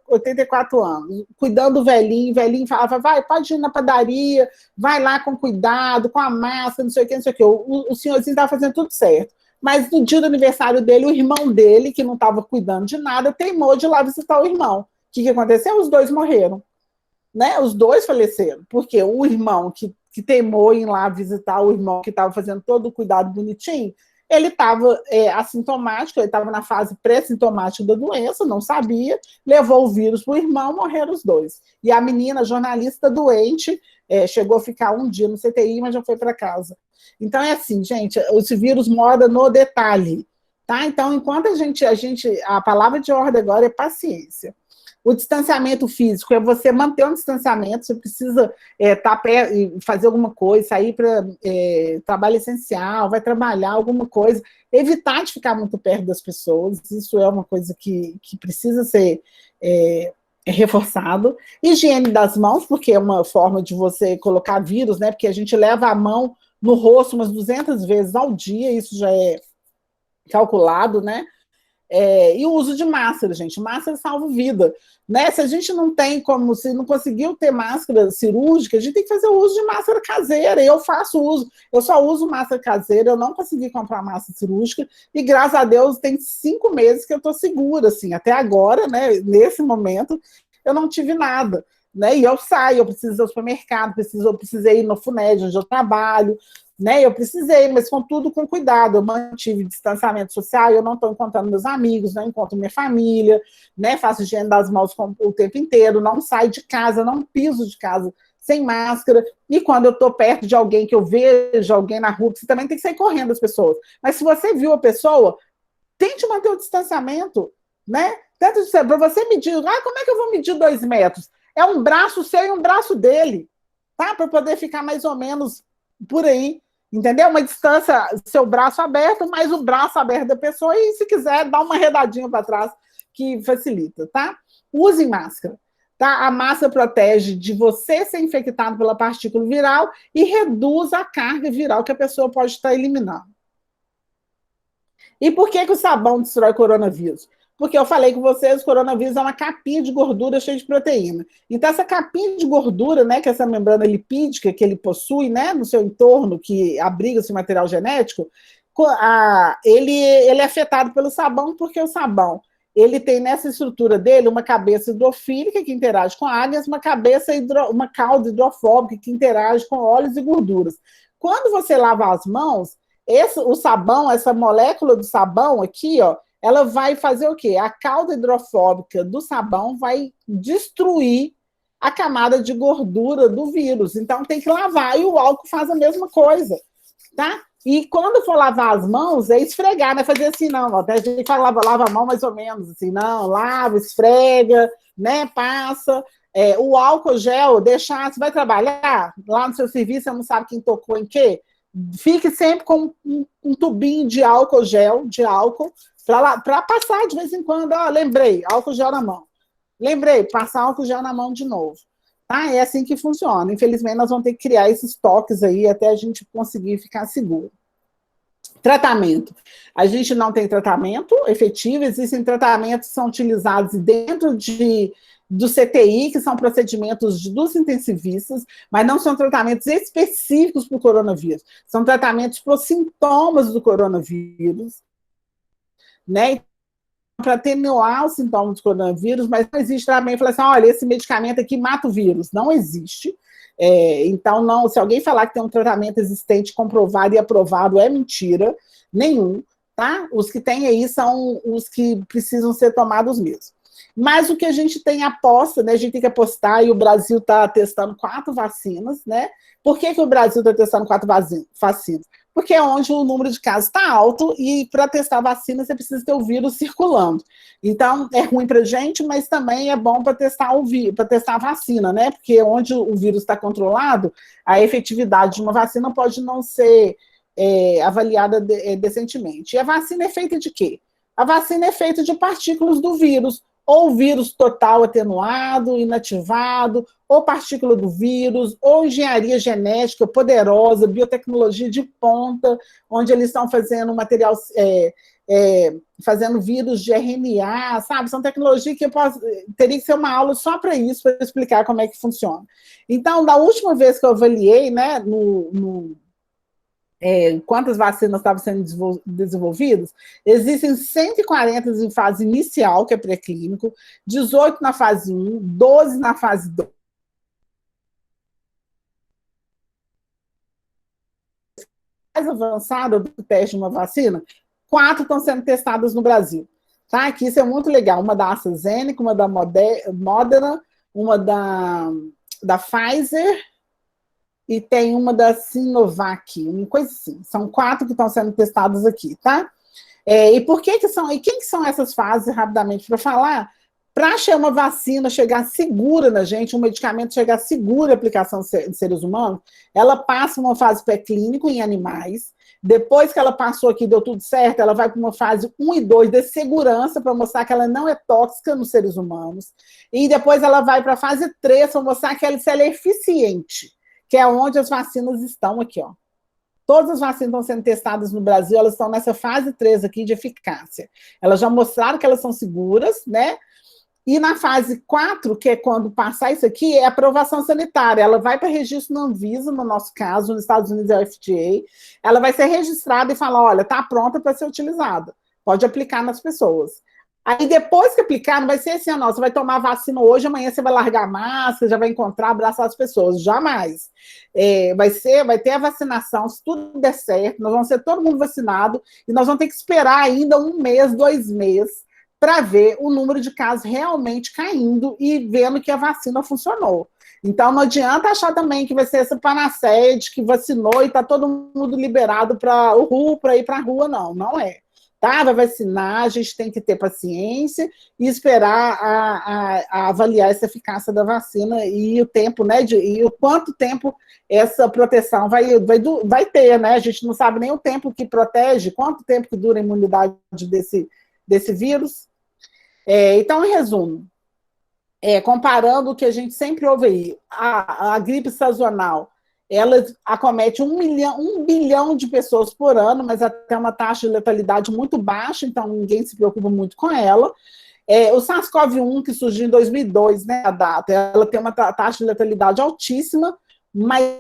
B: 84 anos, cuidando do velhinho, o velhinho falava, vai, pode ir na padaria, vai lá com cuidado, com a máscara, não sei o que, não sei o que. O senhorzinho estava fazendo tudo certo. Mas no dia do aniversário dele, o irmão dele, que não estava cuidando de nada, teimou de ir lá visitar o irmão. O que aconteceu? Os dois morreram. Né? Os dois faleceram, porque o irmão que teimou em ir lá visitar o irmão que estava fazendo todo o cuidado bonitinho, ele estava assintomático, ele estava na fase pré-sintomática da doença, não sabia, levou o vírus para o irmão, morreram os dois. E a menina, a jornalista doente, chegou a ficar um dia no CTI, mas já foi para casa. Então é assim, gente, esse vírus mora no detalhe, tá? Então, enquanto a palavra de ordem agora é paciência. O distanciamento físico é você manter um distanciamento, você precisa fazer alguma coisa, sair para trabalho essencial, vai trabalhar alguma coisa, evitar de ficar muito perto das pessoas, isso é uma coisa que precisa ser reforçado. Higiene das mãos, porque é uma forma de você colocar vírus, né? Porque a gente leva a mão no rosto umas 200 vezes ao dia, isso já é calculado, né? E o uso de máscara, gente. Máscara salva vida. Né? Se a gente não tem como, se não conseguiu ter máscara cirúrgica, a gente tem que fazer o uso de máscara caseira. Eu faço uso, eu só uso máscara caseira, eu não consegui comprar máscara cirúrgica, e graças a Deus tem 5 meses que eu estou segura, assim, até agora, né, nesse momento, eu não tive nada. Né? E eu saio, eu preciso ir ao supermercado, eu precisei ir no FUNED, onde eu trabalho, né? Eu precisei, mas contudo com cuidado, eu mantive distanciamento social, eu não estou encontrando meus amigos, não encontro minha família, né? Faço higiene das mãos o tempo inteiro, não saio de casa, não piso de casa sem máscara, e quando eu estou perto de alguém, que eu vejo alguém na rua, você também tem que sair correndo as pessoas, mas se você viu a pessoa, tente manter o distanciamento, né? Tanto para você medir, como é que eu vou medir 2 metros? É um braço seu e um braço dele, tá? Para poder ficar mais ou menos por aí, entendeu? Uma distância, seu braço aberto, mais o braço aberto da pessoa, e se quiser, dá uma redadinha para trás, que facilita, tá? Use máscara, tá? A máscara protege de você ser infectado pela partícula viral e reduz a carga viral que a pessoa pode estar eliminando. E por que o sabão destrói coronavírus? Porque eu falei com vocês, o coronavírus é uma capinha de gordura cheia de proteína. Então, essa capinha de gordura, né, que é essa membrana lipídica que ele possui, né, no seu entorno, que abriga esse material genético, ele é afetado pelo sabão, porque o sabão, ele tem nessa estrutura dele uma cabeça hidrofílica que interage com águas, uma cauda hidrofóbica que interage com óleos e gorduras. Quando você lava as mãos, o sabão, essa molécula do sabão aqui, ó, ela vai fazer o quê? A cauda hidrofóbica do sabão vai destruir a camada de gordura do vírus. Então, tem que lavar. E o álcool faz a mesma coisa, tá? E quando for lavar as mãos, é esfregar, não é fazer assim, não. Até a gente fala, lava a mão mais ou menos, assim, não. Lava, esfrega, né? Passa. O álcool gel, deixar... Você vai trabalhar lá no seu serviço, você não sabe quem tocou em quê? Fique sempre com um tubinho de álcool gel, de álcool, para passar de vez em quando, lembrei, álcool gel na mão. Lembrei, passar álcool gel na mão de novo. Tá? É assim que funciona. Infelizmente, nós vamos ter que criar esses toques aí até a gente conseguir ficar seguro. Tratamento. A gente não tem tratamento efetivo, existem tratamentos que são utilizados dentro do CTI, que são procedimentos dos intensivistas, mas não são tratamentos específicos para o coronavírus. São tratamentos para os sintomas do coronavírus, né? para atenuar os sintomas do coronavírus, mas não existe também falar assim, olha, esse medicamento aqui mata o vírus. Não existe. Então, não, se alguém falar que tem um tratamento existente, comprovado e aprovado, é mentira, nenhum, tá? Os que tem aí são os que precisam ser tomados mesmo. Mas o que a gente tem aposta, né? A gente tem que apostar, e o Brasil está testando 4 vacinas, né? Por que o Brasil está testando 4 vacinas? Porque é onde o número de casos está alto, e para testar vacina você precisa ter o vírus circulando. Então, é ruim para a gente, mas também é bom para testar a vacina, né? Porque onde o vírus está controlado, a efetividade de uma vacina pode não ser avaliada decentemente. E a vacina é feita de quê? A vacina é feita de partículas do vírus, ou vírus total atenuado, inativado, ou partícula do vírus, ou engenharia genética poderosa, biotecnologia de ponta, onde eles estão fazendo material, fazendo vírus de RNA, sabe? São tecnologias que teria que ser uma aula só para isso, para explicar como é que funciona. Então, da última vez que eu avaliei, né, quantas vacinas estavam sendo desenvolvidas, existem 140 em fase inicial, que é pré-clínico, 18 na fase 1, 12 na fase 2. Mais avançada do teste de uma vacina, 4 estão sendo testadas no Brasil. Tá? Aqui isso é muito legal. Uma da AstraZeneca, uma da Moderna, uma da Pfizer, e tem uma da Sinovac, uma coisa assim. São 4 que estão sendo testadas aqui, tá? E por que são? E quem que são essas fases, rapidamente, para falar? Para uma vacina chegar segura na gente, um medicamento chegar seguro à aplicação em seres humanos, ela passa uma fase pré-clínico em animais. Depois que ela passou aqui, deu tudo certo, ela vai para uma fase 1 e 2 de segurança, para mostrar que ela não é tóxica nos seres humanos. E depois ela vai para a fase 3, para mostrar que ela é eficiente, que é onde as vacinas estão aqui, ó. Todas as vacinas estão sendo testadas no Brasil, elas estão nessa fase 3 aqui de eficácia. Elas já mostraram que elas são seguras, né? E na fase 4, que é quando passar isso aqui, é aprovação sanitária. Ela vai para registro na Anvisa, no nosso caso, nos Estados Unidos é o FDA. Ela vai ser registrada e falar, olha, está pronta para ser utilizada. Pode aplicar nas pessoas. Aí, depois que aplicar, não vai ser assim, não, você vai tomar vacina hoje, amanhã você vai largar a máscara, já vai encontrar, abraçar as pessoas. Jamais. Vai ter a vacinação, se tudo der certo, nós vamos ser todo mundo vacinado, e nós vamos ter que esperar ainda 1 mês, 2 meses, para ver o número de casos realmente caindo e vendo que a vacina funcionou. Então, não adianta achar também que vai ser essa panaceia de que vacinou e está todo mundo liberado para ir para a rua, não. Não é. Tá? Vai vacinar, a gente tem que ter paciência e esperar a avaliar essa eficácia da vacina e o tempo, né? E o quanto tempo essa proteção vai ter, né? A gente não sabe nem o tempo que protege, quanto tempo que dura a imunidade desse vírus. Então, em resumo, comparando o que a gente sempre ouve aí, a gripe sazonal, ela acomete 1 bilhão de pessoas por ano, mas até uma taxa de letalidade muito baixa, então ninguém se preocupa muito com ela. O SARS-CoV-1, que surgiu em 2002, né, a data, ela tem uma taxa de letalidade altíssima, mas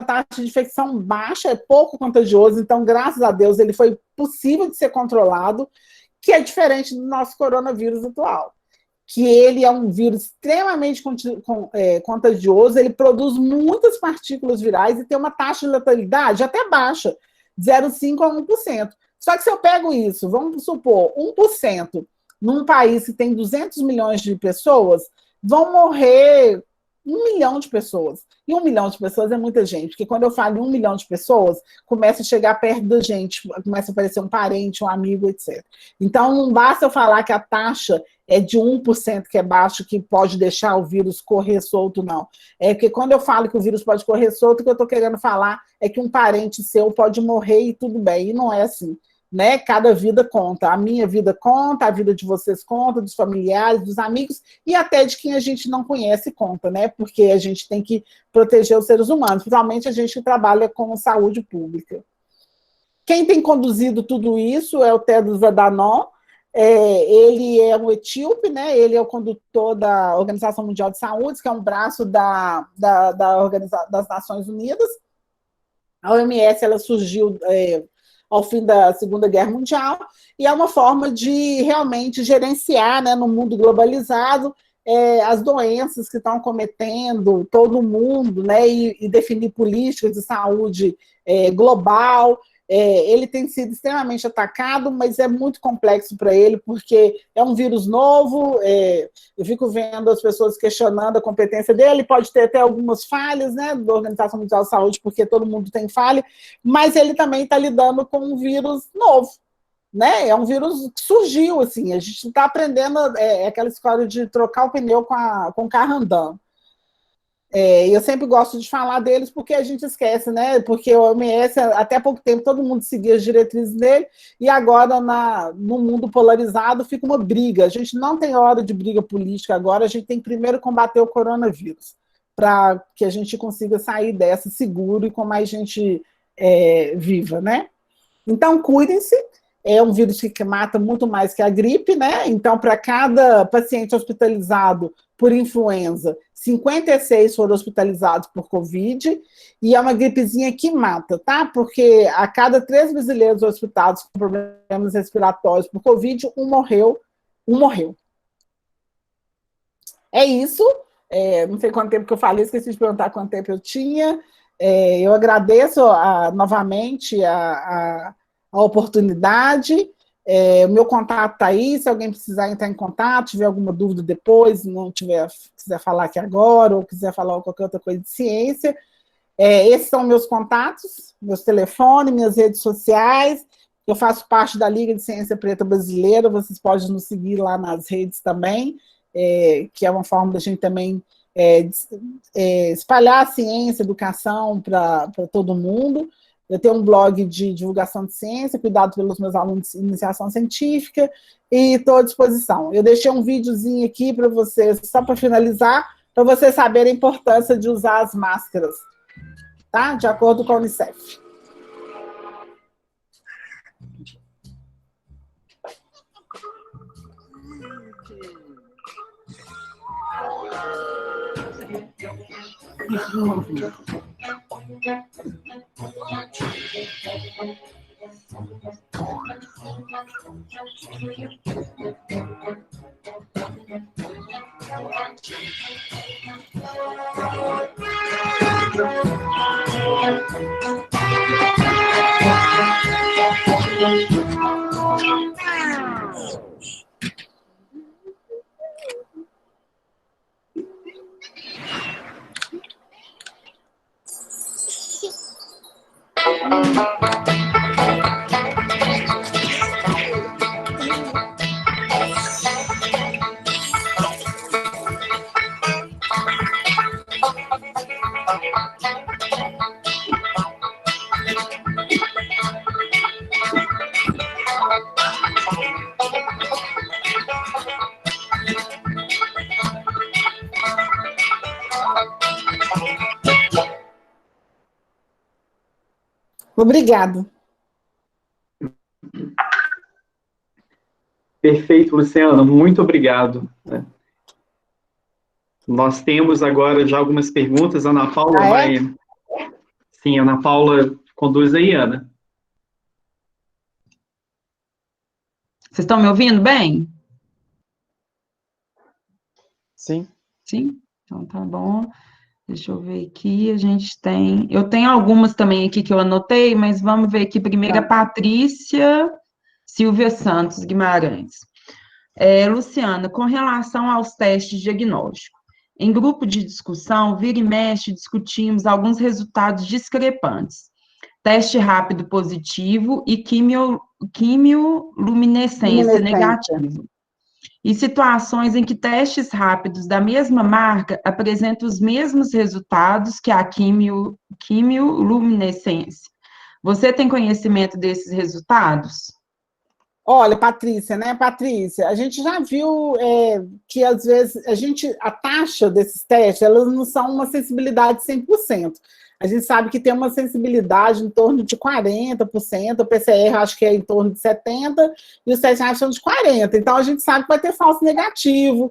B: a taxa de infecção baixa, é pouco contagioso, então, graças a Deus, ele foi possível de ser controlado, que é diferente do nosso coronavírus atual, que ele é um vírus extremamente contagioso, ele produz muitas partículas virais e tem uma taxa de letalidade até baixa, 0,5% a 1%. Só que se eu pego isso, vamos supor, 1%, num país que tem 200 milhões de pessoas, vão morrer 1 milhão de pessoas. E 1 milhão de pessoas é muita gente, porque quando eu falo em 1 milhão de pessoas, começa a chegar perto da gente, começa a aparecer um parente, um amigo, etc. Então, não basta eu falar que a taxa é de 1% que é baixo, que pode deixar o vírus correr solto, não. Porque quando eu falo que o vírus pode correr solto, o que eu estou querendo falar é que um parente seu pode morrer e tudo bem, e não é assim. Né? Cada vida conta, a minha vida conta, a vida de vocês conta, dos familiares, dos amigos e até de quem a gente não conhece conta, né? Porque a gente tem que proteger os seres humanos, principalmente a gente que trabalha com saúde pública. Quem tem conduzido tudo isso é o Tedros Adhanom, ele é um etíope, né? Ele é o condutor da Organização Mundial de Saúde, que é um braço das Nações Unidas. A OMS ela surgiu ao fim da Segunda Guerra Mundial, e é uma forma de realmente gerenciar, né, no mundo globalizado, as doenças que estão cometendo todo mundo, né, e definir políticas de saúde global. Ele tem sido extremamente atacado, mas é muito complexo para ele, porque é um vírus novo, eu fico vendo as pessoas questionando a competência dele, pode ter até algumas falhas, né, da Organização Mundial de Saúde, porque todo mundo tem falha, mas ele também está lidando com um vírus novo, né? É um vírus que surgiu, assim, a gente está aprendendo aquela história de trocar o pneu com o carro andando. Eu sempre gosto de falar deles porque a gente esquece, né? Porque o OMS, até pouco tempo, todo mundo seguia as diretrizes dele, e agora, no mundo polarizado, fica uma briga. A gente não tem hora de briga política agora, a gente tem que primeiro combater o coronavírus, para que a gente consiga sair dessa seguro e com mais gente viva, né? Então, cuidem-se. É um vírus que mata muito mais que a gripe, né? Então, para cada paciente hospitalizado por influenza, 56 foram hospitalizados por Covid, e é uma gripezinha que mata, tá? Porque a cada 3 brasileiros hospitalizados com problemas respiratórios por Covid, um morreu. É isso. Não sei quanto tempo que eu falei, esqueci de perguntar quanto tempo eu tinha. Eu agradeço novamente a oportunidade. O meu contato está aí, se alguém precisar entrar em contato, tiver alguma dúvida depois, quiser falar aqui agora, ou quiser falar qualquer outra coisa de ciência. Esses são meus contatos, meus telefones, minhas redes sociais. Eu faço parte da Liga de Ciência Preta Brasileira, vocês podem nos seguir lá nas redes também, que é uma forma da gente também espalhar a ciência, a educação para todo mundo. Eu tenho um blog de divulgação de ciência, cuidado pelos meus alunos de iniciação científica, e estou à disposição. Eu deixei um videozinho aqui para vocês, só para finalizar, para vocês saberem a importância de usar as máscaras, tá? De acordo com a Unicef. Obrigado.
C: Perfeito, Luciana, muito obrigado. Nós temos agora já algumas perguntas, a Ana Paula vai... Sim, a Ana Paula conduz aí, Ana.
A: Vocês estão me ouvindo bem?
D: Sim.
A: Sim? Então tá bom. Deixa eu ver aqui, eu tenho algumas também aqui que eu anotei, mas vamos ver aqui primeiro a Patrícia Silvia Santos Guimarães. Luciana, com relação aos testes diagnósticos, em grupo de discussão, vira e mexe, discutimos alguns resultados discrepantes. Teste rápido positivo e quimioluminescência negativo. E situações em que testes rápidos da mesma marca apresentam os mesmos resultados que a quimioluminescência. Você tem conhecimento desses resultados?
B: Olha, Patrícia, a gente já viu que, às vezes, a taxa desses testes, elas não são uma sensibilidade 100%. A gente sabe que tem uma sensibilidade em torno de 40%, o PCR acho que é em torno de 70%, e os testes são de 40%. Então, a gente sabe que vai ter falso negativo,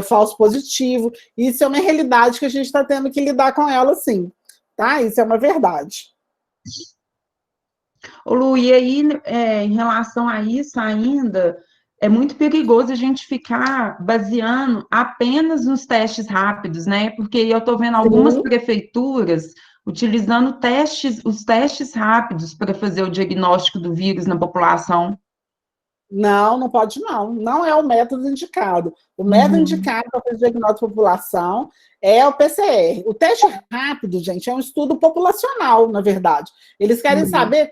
B: falso positivo. Isso é uma realidade que a gente está tendo que lidar com ela, sim. Tá? Isso é uma verdade.
A: Ô, Lu, e aí, em relação a isso ainda, é muito perigoso a gente ficar baseando apenas nos testes rápidos, né? Porque eu estou vendo algumas
B: Sim.
A: prefeituras utilizando os testes rápidos para fazer o diagnóstico do vírus na população.
B: Não, não pode não. Não é o método indicado. O método
A: Uhum,
B: indicado para fazer diagnóstico de população é o PCR. O teste rápido, gente, é um estudo populacional, na verdade. Eles querem
A: uhum,
B: saber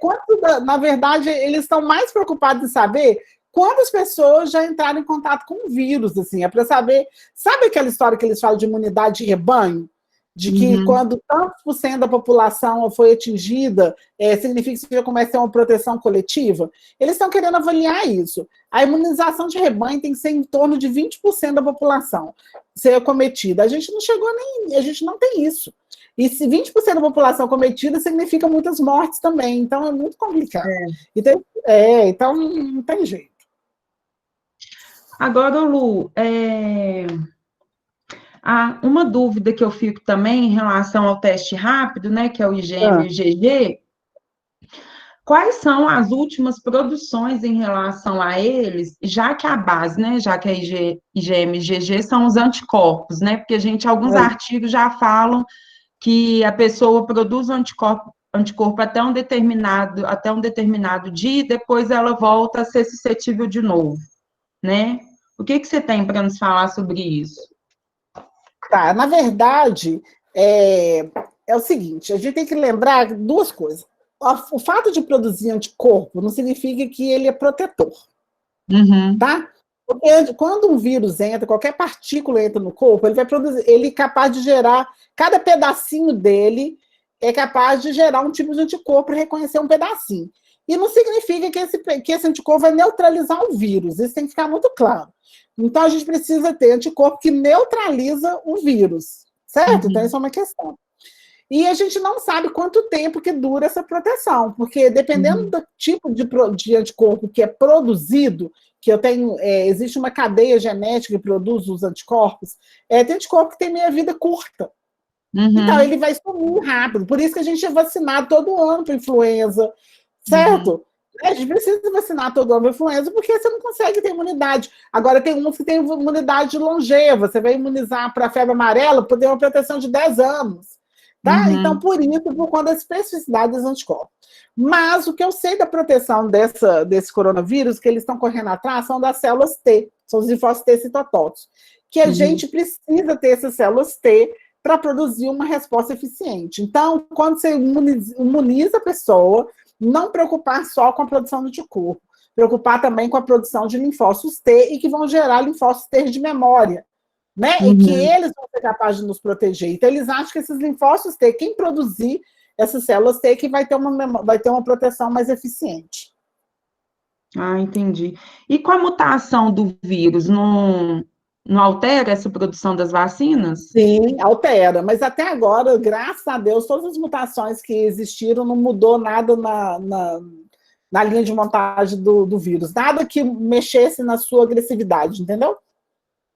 B: na verdade, eles estão mais preocupados em saber quantas pessoas já entraram em contato com o vírus, assim, é para saber, sabe aquela história que eles falam de imunidade de rebanho? De que
A: uhum,
B: quando tantos por cento da população foi atingida, significa que já começa a ter uma proteção coletiva? Eles estão querendo avaliar isso. A imunização de rebanho tem que ser em torno de 20% da população ser acometida. A gente não chegou nem, a gente não tem isso. E se 20% da população cometida, significa muitas mortes também. Então, é muito complicado. Então, então não tem jeito.
A: Agora, Lu, uma dúvida que eu fico também em relação ao teste rápido, né, que é o IgM e o IgG, quais são as últimas produções em relação a eles, já que a base, né, já que a IgM e IgG são os anticorpos, né, porque alguns artigos já falam que a pessoa produz anticorpo até um determinado dia e depois ela volta a ser suscetível de novo, né? O que você tem para nos falar sobre isso?
B: Tá, na verdade, é o seguinte, a gente tem que lembrar duas coisas. O fato de produzir anticorpo não significa que ele é protetor,
A: Uhum,
B: tá? Porque quando um vírus entra, qualquer partícula entra no corpo, ele vai produzir, ele é capaz de gerar, cada pedacinho dele é capaz de gerar um tipo de anticorpo para reconhecer um pedacinho. E não significa que esse anticorpo vai neutralizar o vírus, isso tem que ficar muito claro. Então, a gente precisa ter anticorpo que neutraliza o vírus, certo? Então, isso é uma questão. E a gente não sabe quanto tempo que dura essa proteção, porque dependendo do tipo de anticorpo que é produzido, que eu tenho, existe uma cadeia genética que produz os anticorpos, tem anticorpo que tem meia-vida curta. Então, ele vai sumir rápido. Por isso que a gente é vacinado todo ano para influenza, certo? A gente precisa vacinar todo ano para influenza, porque você não consegue ter imunidade. Agora, tem uns que têm imunidade longeva. Você vai imunizar para a febre amarela, para ter uma proteção de 10 anos. Tá? Então, por isso, por conta da especificidade dos anticorpos. Mas o que eu sei da proteção desse coronavírus, que eles estão correndo atrás, são das células T, são os linfócitos T citotóxicos, que a gente precisa ter essas células T para produzir uma resposta eficiente. Então, quando você imuniza a pessoa, não preocupar só com a produção de anticorpo, preocupar também com a produção de linfócitos T e que vão gerar linfócitos T de memória, né? E que eles vão ser capazes de nos proteger. Então, eles acham que esses linfócitos T, quem produzir essas células T, que vai ter uma proteção mais eficiente.
A: Ah, entendi. E com a mutação do vírus, não altera essa produção das vacinas?
B: Sim, altera, mas até agora, graças a Deus, todas as mutações que existiram não mudou nada na linha de montagem do vírus, nada que mexesse na sua agressividade, entendeu?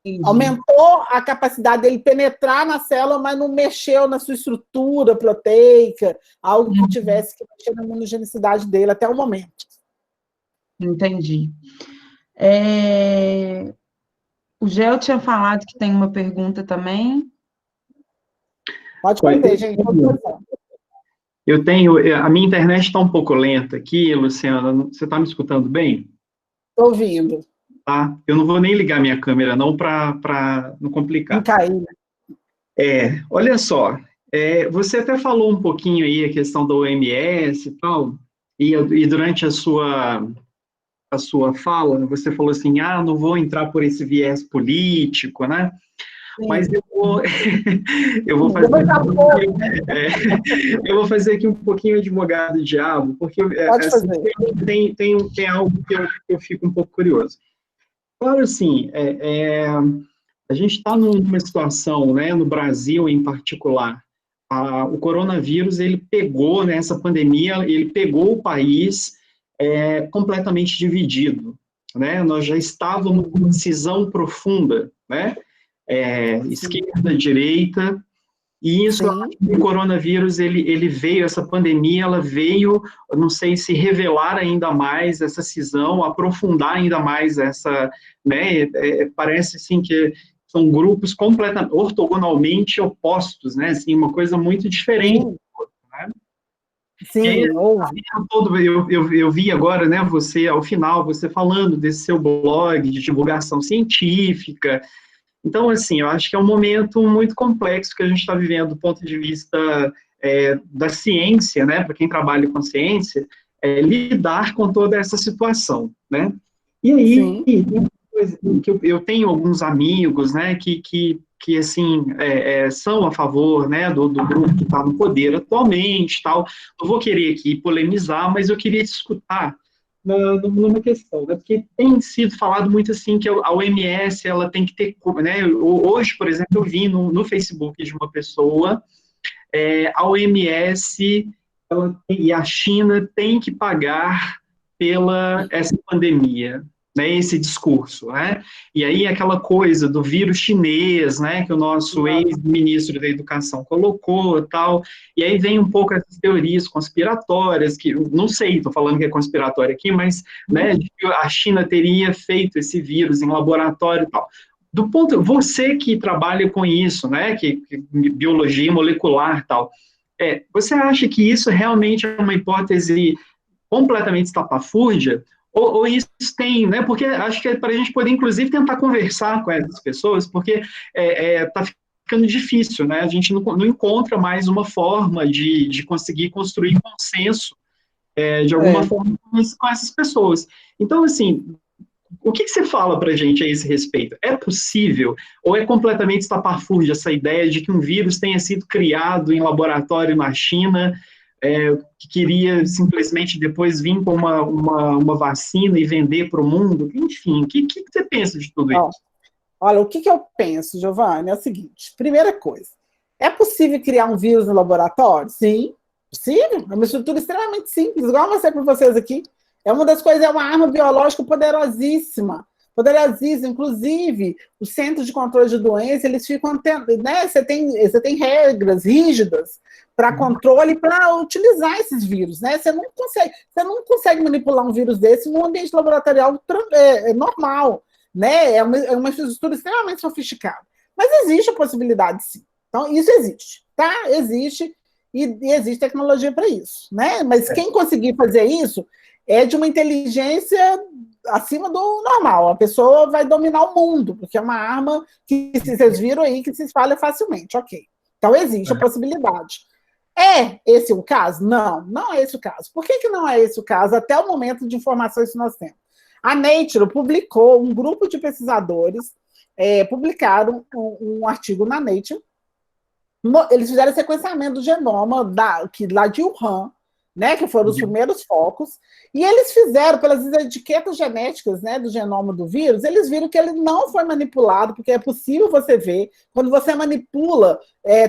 B: Entendi. Aumentou a capacidade dele penetrar na célula, mas não mexeu na sua estrutura proteica, algo que tivesse que mexer na imunogenicidade dele até o momento.
A: Entendi. O Gel tinha falado que tem uma pergunta também.
B: Pode fazer, gente.
C: Eu tenho... A minha internet está um pouco lenta aqui, Luciana. Você está me escutando bem?
B: Estou ouvindo.
C: Tá? Eu não vou nem ligar minha câmera, não, para não complicar.
B: Não cair, né?
C: Olha só, você até falou um pouquinho aí a questão da OMS e tal, e durante a sua fala, você falou assim, não vou entrar por esse viés político, né? Sim. Mas eu vou fazer eu vou fazer aqui um pouquinho de advogado do diabo, porque assim, tem algo que eu fico um pouco curioso. Claro, assim, a gente está numa situação, né, no Brasil em particular, o coronavírus, ele pegou, né, essa pandemia, ele pegou o país completamente dividido, né, nós já estávamos numa cisão profunda, né, esquerda, direita, E isso, o coronavírus, ele veio, essa pandemia, ela veio, não sei se revelar ainda mais essa cisão, aprofundar ainda mais essa, né, parece assim que são grupos completamente, ortogonalmente opostos, né, assim, uma coisa muito diferente. Né?
B: Sim,
C: aí, eu vi agora, né, você, ao final, você falando desse seu blog de divulgação científica. Então, assim, eu acho que é um momento muito complexo que a gente está vivendo do ponto de vista da ciência, né, para quem trabalha com ciência, lidar com toda essa situação, né. E aí, que eu tenho alguns amigos, né, que assim, são a favor, né, do grupo que está no poder atualmente, tal. Não vou querer aqui polemizar, mas eu queria te escutar numa questão, né, porque tem sido falado muito assim que a OMS, ela tem que ter, né, hoje, por exemplo, eu vi no Facebook de uma pessoa, a OMS e a China tem que pagar pela essa pandemia, né, esse discurso, né, e aí aquela coisa do vírus chinês, né, que o nosso ex-ministro da Educação colocou, tal, e aí vem um pouco essas teorias conspiratórias, que, não sei, estou falando que é conspiratória aqui, mas, né, a China teria feito esse vírus em laboratório e tal. Do ponto, você que trabalha com isso, né, que biologia molecular e tal, você acha que isso realmente é uma hipótese completamente estapafúrdia? Ou isso tem, né? Porque acho que é para a gente poder, inclusive, tentar conversar com essas pessoas, porque está ficando difícil, né? A gente não encontra mais uma forma de conseguir construir consenso de alguma forma com essas pessoas. Então, assim, o que você fala para a gente a esse respeito? É possível ou é completamente estapafúrdia essa ideia de que um vírus tenha sido criado em laboratório na China, que queria simplesmente depois vir com uma vacina e vender para o mundo? Enfim, o que você pensa de tudo isso?
B: Olha, o que eu penso, Giovanni, é o seguinte. Primeira coisa, é possível criar um vírus no laboratório? Sim, possível. É uma estrutura extremamente simples, igual eu mostrei para vocês aqui. É uma das coisas, é uma arma biológica poderosíssima. Poderosíssima. Inclusive, os Centros de Controle de Doença, eles ficam, né? Você tem regras rígidas para controle, para utilizar esses vírus, né? Você não consegue manipular um vírus desse num ambiente laboratorial normal, né? É uma estrutura extremamente sofisticada. Mas existe a possibilidade, sim. Então, isso existe, tá? Existe, e existe tecnologia para isso, né? Mas quem conseguir fazer isso é de uma inteligência acima do normal. A pessoa vai dominar o mundo, porque é uma arma que vocês viram aí que se espalha facilmente, ok. Então, existe a possibilidade. É esse o caso? Não, não é esse o caso. Por que não é esse o caso até o momento de informações que nós temos? A Nature publicou, um grupo de pesquisadores publicaram um artigo na Nature. Eles fizeram sequenciamento do genoma lá de Wuhan, né, que foram os primeiros focos, e eles fizeram, pelas etiquetas genéticas, né, do genoma do vírus, eles viram que ele não foi manipulado, porque é possível você ver, quando você manipula,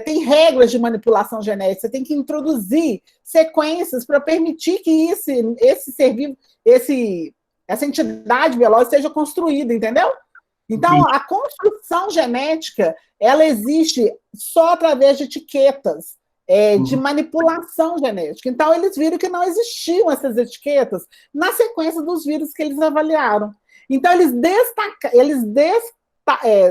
B: tem regras de manipulação genética, você tem que introduzir sequências para permitir que esse ser vivo, essa entidade biológica seja construída, entendeu? Então, a construção genética, ela existe só através de etiquetas, de manipulação genética. Então, eles viram que não existiam essas etiquetas na sequência dos vírus que eles avaliaram. Então, eles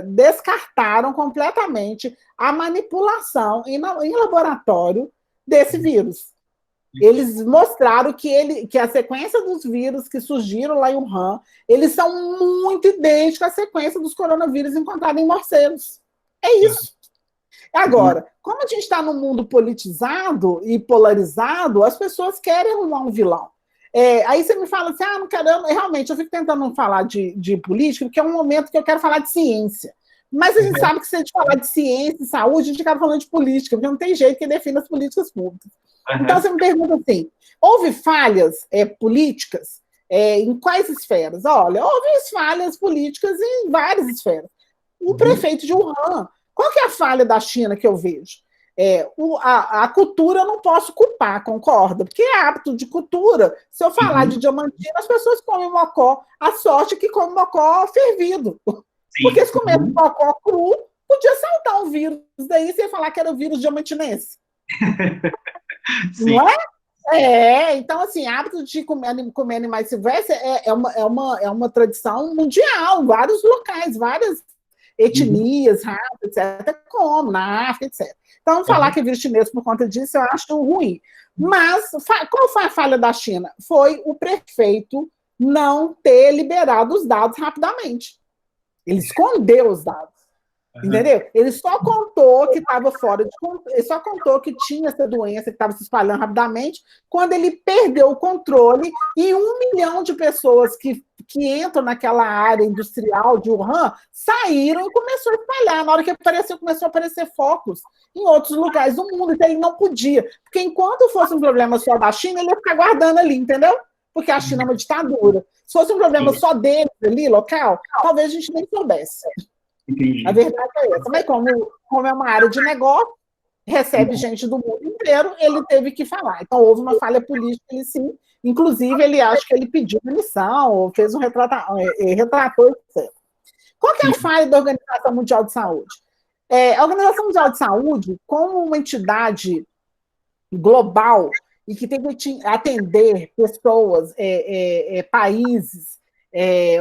B: descartaram completamente a manipulação em laboratório desse vírus. Eles mostraram que a sequência dos vírus que surgiram lá em Wuhan, eles são muito idênticos à sequência dos coronavírus encontrados em morcegos. É isso. Agora, como a gente está num mundo politizado e polarizado, as pessoas querem arrumar um vilão. Aí você me fala assim, não quero, realmente, eu fico tentando não falar de política, porque é um momento que eu quero falar de ciência. Mas a gente sabe que se a gente falar de ciência e saúde, a gente acaba falando de política, porque não tem jeito que defina as políticas públicas. Então, você me pergunta assim, houve falhas políticas em quais esferas? Olha, houve falhas políticas em várias esferas. O prefeito de Wuhan, qual que é a falha da China que eu vejo? A cultura eu não posso culpar, concorda? Porque é hábito de cultura. Se eu falar de Diamantina, as pessoas comem mocó. A sorte é que comem mocó fervido. Sim. Porque se comer mocó cru, podia saltar um vírus daí sem falar que era o vírus diamantinense. Não é? Então, assim, hábito de comer animais silvestres é uma tradição mundial, vários locais, várias etnias, raças, etc., como na África, etc. Então, falar que é vírus chinês por conta disso, eu acho ruim. Mas, qual foi a falha da China? Foi o prefeito não ter liberado os dados rapidamente. Ele escondeu os dados. Entendeu? Ele só contou que estava fora de controle, ele só contou que tinha essa doença que estava se espalhando rapidamente, quando ele perdeu o controle e 1 milhão de pessoas que entram naquela área industrial de Wuhan saíram e começou a espalhar. Na hora que apareceu, começou a aparecer focos em outros lugares do mundo, então ele não podia. Porque enquanto fosse um problema só da China, ele ia ficar guardando ali, entendeu? Porque a China é uma ditadura. Se fosse um problema só deles ali, local, talvez a gente nem soubesse.
C: Entendi.
B: A verdade é essa. Mas como é uma área de negócio, recebe gente do mundo inteiro, ele teve que falar. Então, houve uma falha política, ele sim. Inclusive, ele acha que ele pediu demissão, ou fez um retratou, etc. Qual que é a falha da Organização Mundial de Saúde? A Organização Mundial de Saúde, como uma entidade global e que tem que atender pessoas, países,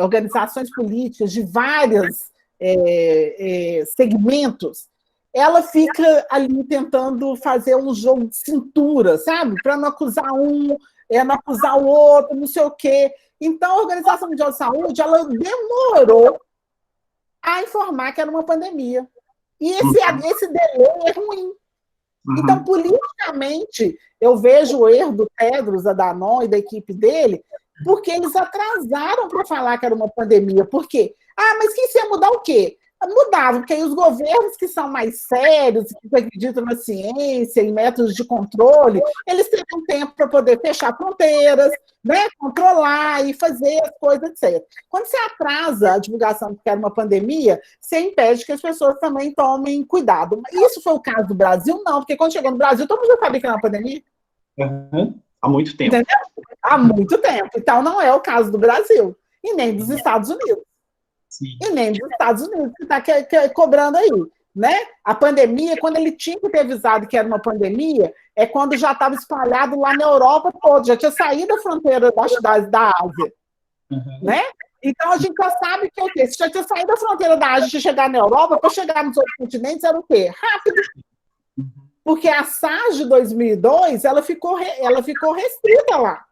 B: organizações políticas de várias segmentos, ela fica ali tentando fazer um jogo de cintura, sabe? Para não acusar um, não acusar o outro, não sei o quê. Então, a Organização Mundial de Saúde, ela demorou a informar que era uma pandemia. E esse delay é ruim. Então, politicamente, eu vejo o erro do Tedros Adhanom e da equipe dele, porque eles atrasaram para falar que era uma pandemia. Por quê? Mas que isso ia mudar o quê? Mudava, porque aí os governos que são mais sérios, que acreditam na ciência, em métodos de controle, eles teriam tempo para poder fechar fronteiras, né, controlar e fazer as coisas, etc. Quando você atrasa a divulgação de que era uma pandemia, você impede que as pessoas também tomem cuidado. Isso foi o caso do Brasil? Não, porque quando chegou no Brasil, todo mundo já sabia que era uma pandemia.
C: Há muito tempo.
B: Entendeu? Há muito tempo. Então, não é o caso do Brasil, e nem dos Estados Unidos.
C: Sim.
B: E nem dos Estados Unidos, que está cobrando aí. Né? A pandemia, quando ele tinha que ter avisado que era uma pandemia, é quando já estava espalhado lá na Europa toda, já tinha saído da fronteira da Ásia. Né? Então, a gente já sabe que é o quê? Se já tinha saído da fronteira da Ásia e chegar na Europa, para chegar nos outros continentes, era o quê? Rápido. Porque a SARS de 2002, ela ficou restrita lá.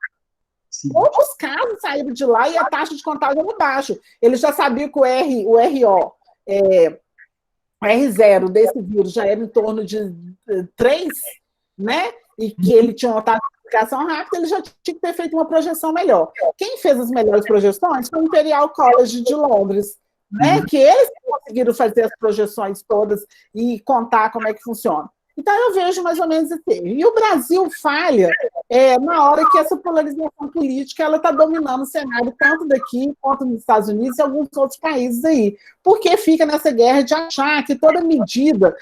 B: Sim. Poucos casos saíram de lá e a taxa de contágio era baixa. Eles já sabiam que o R0 desse vírus já era em torno de 3, né? E que ele tinha uma taxa de replicação rápida, ele já tinha que ter feito uma projeção melhor. Quem fez as melhores projeções foi o Imperial College de Londres, né? Que eles conseguiram fazer as projeções todas e contar como é que funciona. Então, eu vejo mais ou menos assim. E o Brasil falha na hora que essa polarização política ela está dominando o cenário tanto daqui quanto nos Estados Unidos e alguns outros países aí. Porque fica nessa guerra de achar que toda medida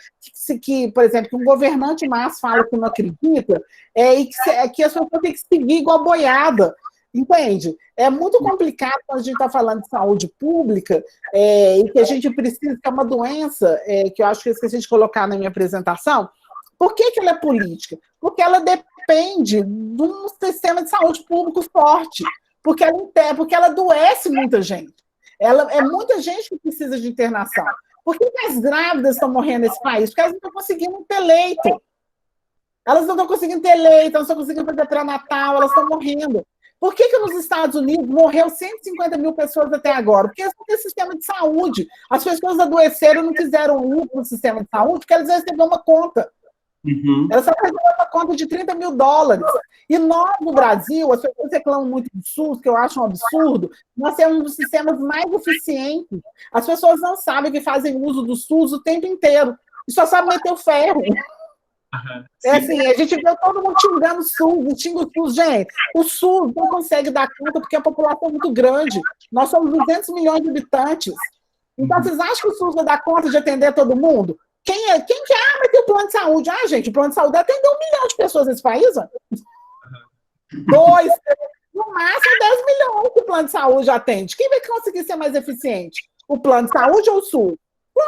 B: que por exemplo, que um governante mais fala que não acredita, e que as pessoas têm que seguir igual boiada. Entende? É muito complicado quando a gente está falando de saúde pública e que a gente precisa, que é uma doença, que eu acho que eu esqueci de colocar na minha apresentação. Por que ela é política? Porque ela depende de um sistema de saúde público forte, porque ela adoece muita gente. É muita gente que precisa de internação. Por que as grávidas estão morrendo nesse país? Porque elas não estão conseguindo ter leito. Elas não estão conseguindo ter leito, elas não estão conseguindo fazer pré-natal, elas estão morrendo. Por que nos Estados Unidos morreu 150 mil pessoas até agora? Porque eles não têm sistema de saúde. As pessoas adoeceram e não quiseram ir para o sistema de saúde porque elas receberam uma conta. Elas só receberam uma conta de $30 mil. E nós, no Brasil, as pessoas reclamam muito do SUS, que eu acho um absurdo, nós temos um dos sistemas mais eficientes. As pessoas não sabem que fazem uso do SUS o tempo inteiro. E só sabem meter o ferro. Assim, a gente vê todo mundo xingando o SUS, xinga o SUS, gente. O SUS não consegue dar conta porque a população é muito grande. Nós somos 200 milhões de habitantes. Então, vocês acham que o SUS vai dar conta de atender todo mundo? Quem que vai ter o plano de saúde? Gente, o plano de saúde atende 1 milhão de pessoas nesse país. 2, 3, no máximo 10 milhões que o plano de saúde atende. Quem vai conseguir ser mais eficiente? O plano de saúde ou o SUS?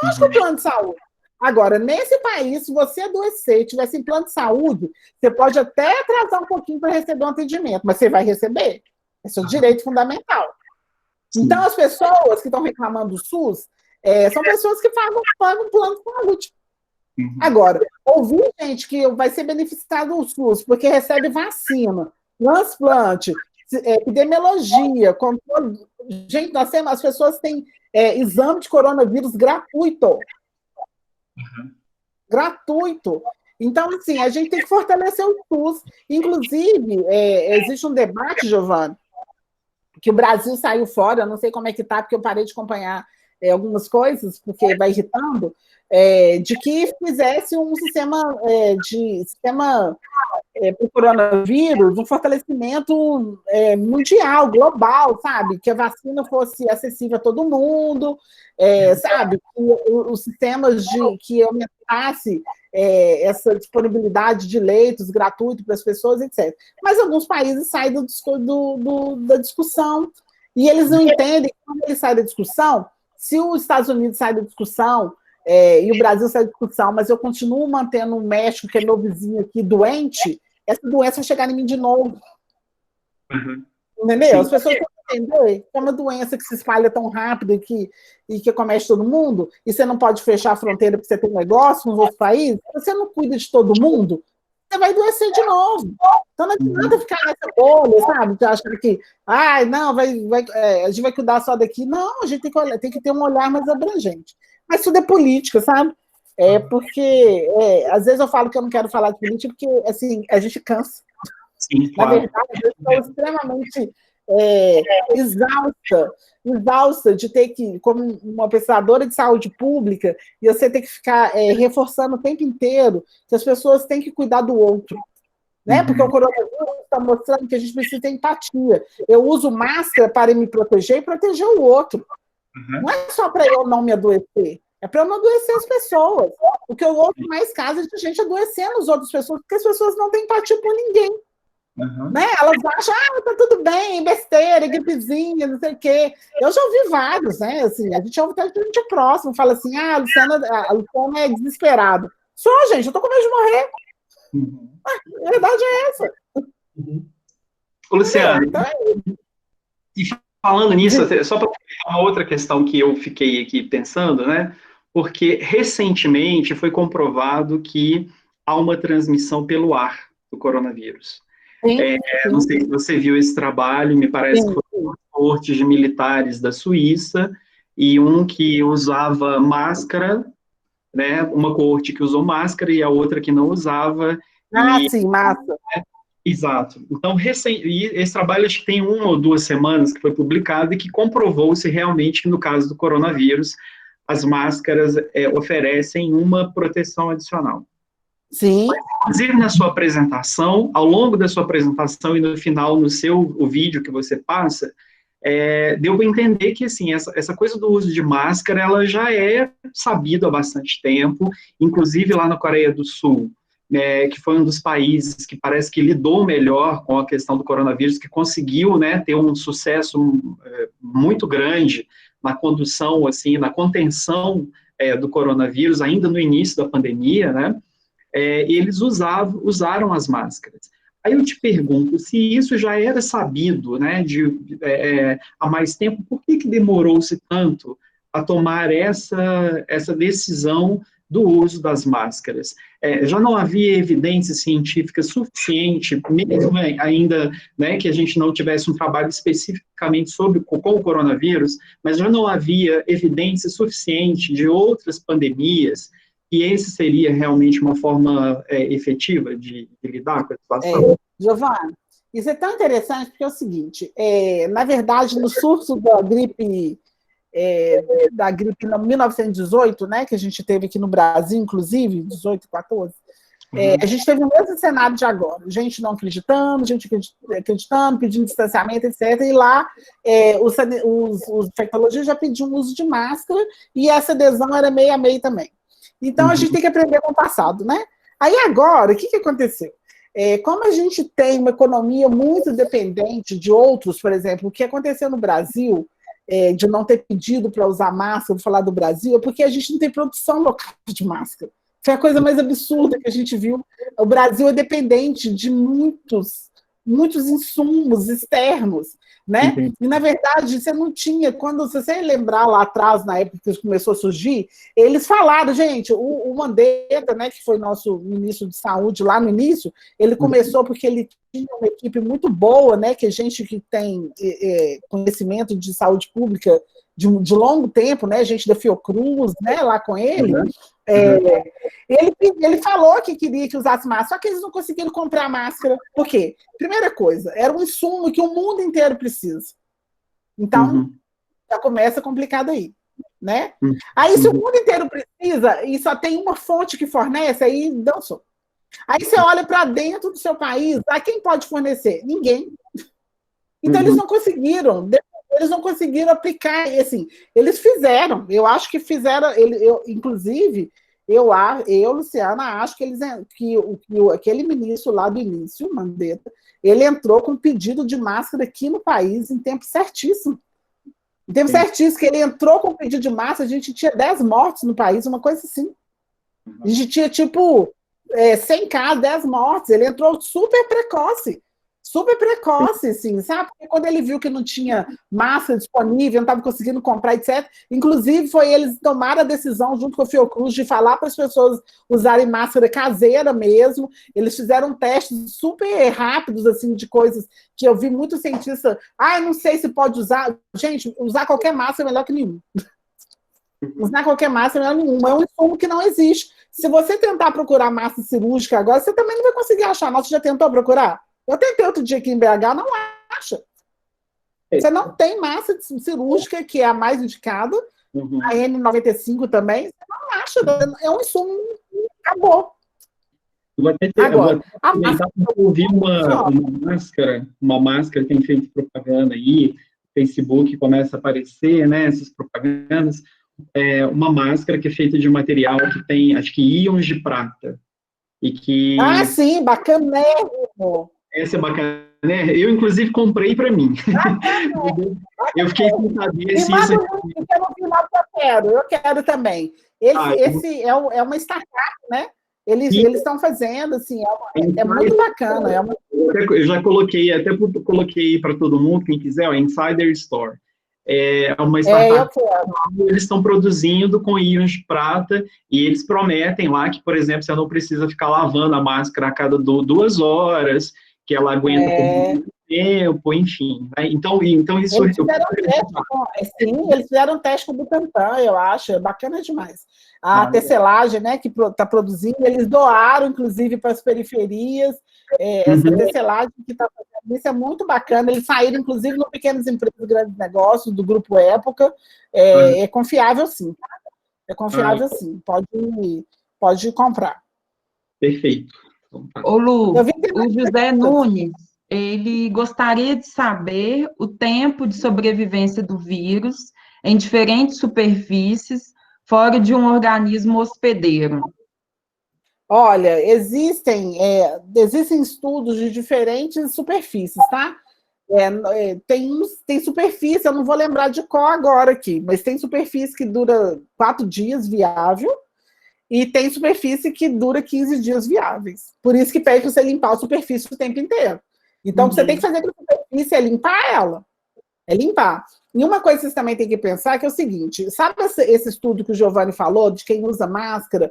B: Lógico, o plano de saúde. Agora, nesse país, se você adoecer e tiver sem plano de saúde, você pode até atrasar um pouquinho para receber um atendimento, mas você vai receber. É seu direito fundamental. Então, as pessoas que estão reclamando do SUS são pessoas que pagam plano de saúde. Agora, ouvir gente que vai ser beneficiado do SUS porque recebe vacina, transplante, epidemiologia, controle. Gente, as pessoas têm exame de coronavírus gratuito. Gratuito. Então, assim, a gente tem que fortalecer o SUS. Inclusive, existe um debate, Giovana, que o Brasil saiu fora, eu não sei como é que está, porque eu parei de acompanhar algumas coisas, porque vai irritando, de que fizesse um sistema para o coronavírus, um fortalecimento mundial, global, sabe? Que a vacina fosse acessível a todo mundo, sabe? Os sistemas que aumentasse essa disponibilidade de leitos gratuitos para as pessoas, etc. Mas alguns países saem da discussão, e eles não entendem que quando eles saem da discussão, se os Estados Unidos saem da discussão, e o Brasil sai da discussão, mas eu continuo mantendo o México, que é meu vizinho aqui, doente, essa doença vai chegar em mim de novo. Entendeu? Sim. As pessoas têm que entender que é uma doença que se espalha tão rápido e que comete todo mundo, e você não pode fechar a fronteira porque você tem um negócio com os outros países, você não cuida de todo mundo, você vai adoecer de novo. Então não adianta ficar nessa bolha, sabe? De achar que, não, a gente vai cuidar só daqui. Não, a gente tem que ter um olhar mais abrangente. Mas tudo é política, sabe? Porque, às vezes eu falo que eu não quero falar de política, porque, assim, a gente cansa. Sim, claro. Na verdade, eu estou extremamente exausta de ter que, como uma pesquisadora de saúde pública, e você ter que ficar reforçando o tempo inteiro que as pessoas têm que cuidar do outro. Né? Porque o coronavírus está mostrando que a gente precisa ter empatia. Eu uso máscara para me proteger e proteger o outro. Não é só para eu não me adoecer, é para eu não adoecer as pessoas. O que eu ouço mais casos de gente adoecendo as outras pessoas, porque as pessoas não têm empatia por ninguém. Né? Elas acham, tá tudo bem, besteira, gripezinha, não sei o quê. Eu já ouvi vários, né? Assim, a gente ouve até gente próximo, fala assim, a Luciana é desesperada. Só, gente, eu tô com medo de morrer. A verdade é essa.
C: Ô, Luciana, e falando nisso, só para uma outra questão que eu fiquei aqui pensando, né? Porque recentemente foi comprovado que há uma transmissão pelo ar do coronavírus. Não sei se você viu esse trabalho, me parece que foram cortes de militares da Suíça, e um que usava máscara, né? Uma coorte que usou máscara e a outra que não usava.
B: Sim, massa.
C: Exato. Então, esse trabalho acho que tem 1 ou 2 semanas que foi publicado e que comprovou-se realmente que no caso do coronavírus, as máscaras oferecem uma proteção adicional.
B: Sim.
C: Mas, inclusive, na sua apresentação, ao longo da sua apresentação e no final, o vídeo que você passa, deu para entender que, assim, essa coisa do uso de máscara, ela já é sabida há bastante tempo, inclusive lá na Coreia do Sul, que foi um dos países que parece que lidou melhor com a questão do coronavírus, que conseguiu, né, ter um sucesso muito grande na condução, assim, na contenção do coronavírus, ainda no início da pandemia, né, eles usaram as máscaras. Aí eu te pergunto, se isso já era sabido, né, há mais tempo, por que demorou-se tanto a tomar essa decisão do uso das máscaras? Já não havia evidência científica suficiente, mesmo ainda, né, que a gente não tivesse um trabalho especificamente com o coronavírus, mas já não havia evidência suficiente de outras pandemias, e esse seria realmente uma forma efetiva de lidar com a situação?
B: Giovana, isso é tão interessante porque é o seguinte, na verdade, no surto da gripe em 1918, né, que a gente teve aqui no Brasil, inclusive, 18, 14, a gente teve o mesmo cenário de agora, gente não acreditando, gente acreditando, pedindo distanciamento, etc. E lá, os infectologistas já pediam o uso de máscara, e essa adesão era meio a meio também. Então, a gente tem que aprender com o passado, né? Aí, agora, o que aconteceu? Como a gente tem uma economia muito dependente de outros, por exemplo, o que aconteceu no Brasil, de não ter pedido para usar máscara, vou falar do Brasil, é porque a gente não tem produção local de máscara. Foi a coisa mais absurda que a gente viu. O Brasil é dependente de muitos insumos externos, né?
C: Uhum.
B: E, na verdade, você não tinha, quando você lembrar lá atrás, na época que isso começou a surgir, eles falaram, gente, o Mandetta, né, que foi nosso ministro de saúde lá no início, ele começou porque ele tinha uma equipe muito boa, né, que é gente que tem conhecimento de saúde pública de longo tempo, né, gente da Fiocruz, né, lá com ele. Ele falou que queria que usasse máscara, só que eles não conseguiram comprar máscara. Por quê? Primeira coisa, era um insumo que o mundo inteiro precisa. Então, já começa complicado aí, né? Aí, se o mundo inteiro precisa e só tem uma fonte que fornece, aí dançou. Aí você olha para dentro do seu país, quem pode fornecer? Ninguém. Então, eles não conseguiram aplicar, assim, eles fizeram, eu acho que fizeram, inclusive, eu, Luciana, acho que aquele ministro lá do início, Mandetta, ele entrou com pedido de máscara aqui no país em tempo certíssimo. Em tempo certíssimo, que ele entrou com pedido de máscara, a gente tinha 10 mortes no país, uma coisa assim. A gente tinha, 100 casos, 10 mortes, ele entrou super precoce, assim, sabe? Porque quando ele viu que não tinha máscara disponível, não estava conseguindo comprar, etc. Inclusive, eles tomaram a decisão, junto com a Fiocruz, de falar para as pessoas usarem máscara caseira mesmo. Eles fizeram testes super rápidos, assim, de coisas que eu vi muitos cientistas. Não sei se pode usar. Gente, usar qualquer máscara é melhor que nenhum. Usar qualquer máscara é melhor que nenhum. É um insumo que não existe. Se você tentar procurar máscara cirúrgica agora, você também não vai conseguir achar. Você já tentou procurar? Eu tentei outro dia aqui em BH, não acha. Você não tem massa cirúrgica, que é a mais indicada, a N95 também, você não acha. É um insumo, acabou.
C: Eu vou até ouvir uma máscara que tem feito propaganda aí, Facebook começa a aparecer, né, essas propagandas, uma máscara que é feita de material que tem, acho que, íons de prata. E que...
B: sim, bacanérrimo.
C: Essa é bacana, né? Eu, inclusive, comprei para mim. Eu fiquei sem saber se isso...
B: Eu quero também. Esse é uma startup, né? Eles estão fazendo, assim, é muito bacana.
C: Eu já coloquei para todo mundo, quem quiser, Insider Store. É uma startup que eles estão produzindo com íons de prata e eles prometem lá que, por exemplo, você não precisa ficar lavando a máscara a cada 2 horas, que ela aguenta por muito tempo, enfim. Né? Então isso... Eles fizeram um teste com o Butantan, eu acho, é bacana demais. A tecelagem, né, que está produzindo, eles doaram, inclusive, para as periferias, essa tecelagem que está fazendo isso é muito bacana. Eles saíram, inclusive, no Pequenas Empresas, Grandes Negócios, do Grupo Época. É confiável, sim. É confiável, sim. Pode comprar. Perfeito.
A: Ô, Lu, o José Nunes, ele gostaria de saber o tempo de sobrevivência do vírus em diferentes superfícies, fora de um organismo hospedeiro.
B: Olha, existem estudos de diferentes superfícies, tá? Tem superfície, eu não vou lembrar de qual agora aqui, mas tem superfície que dura 4 dias viável, e tem superfície que dura 15 dias viáveis. Por isso que pede para você limpar a superfície o tempo inteiro. Então, o que você tem que fazer com a superfície é limpar ela. É limpar. E uma coisa que vocês também têm que pensar que é o seguinte, sabe esse estudo que o Giovanni falou, de quem usa máscara,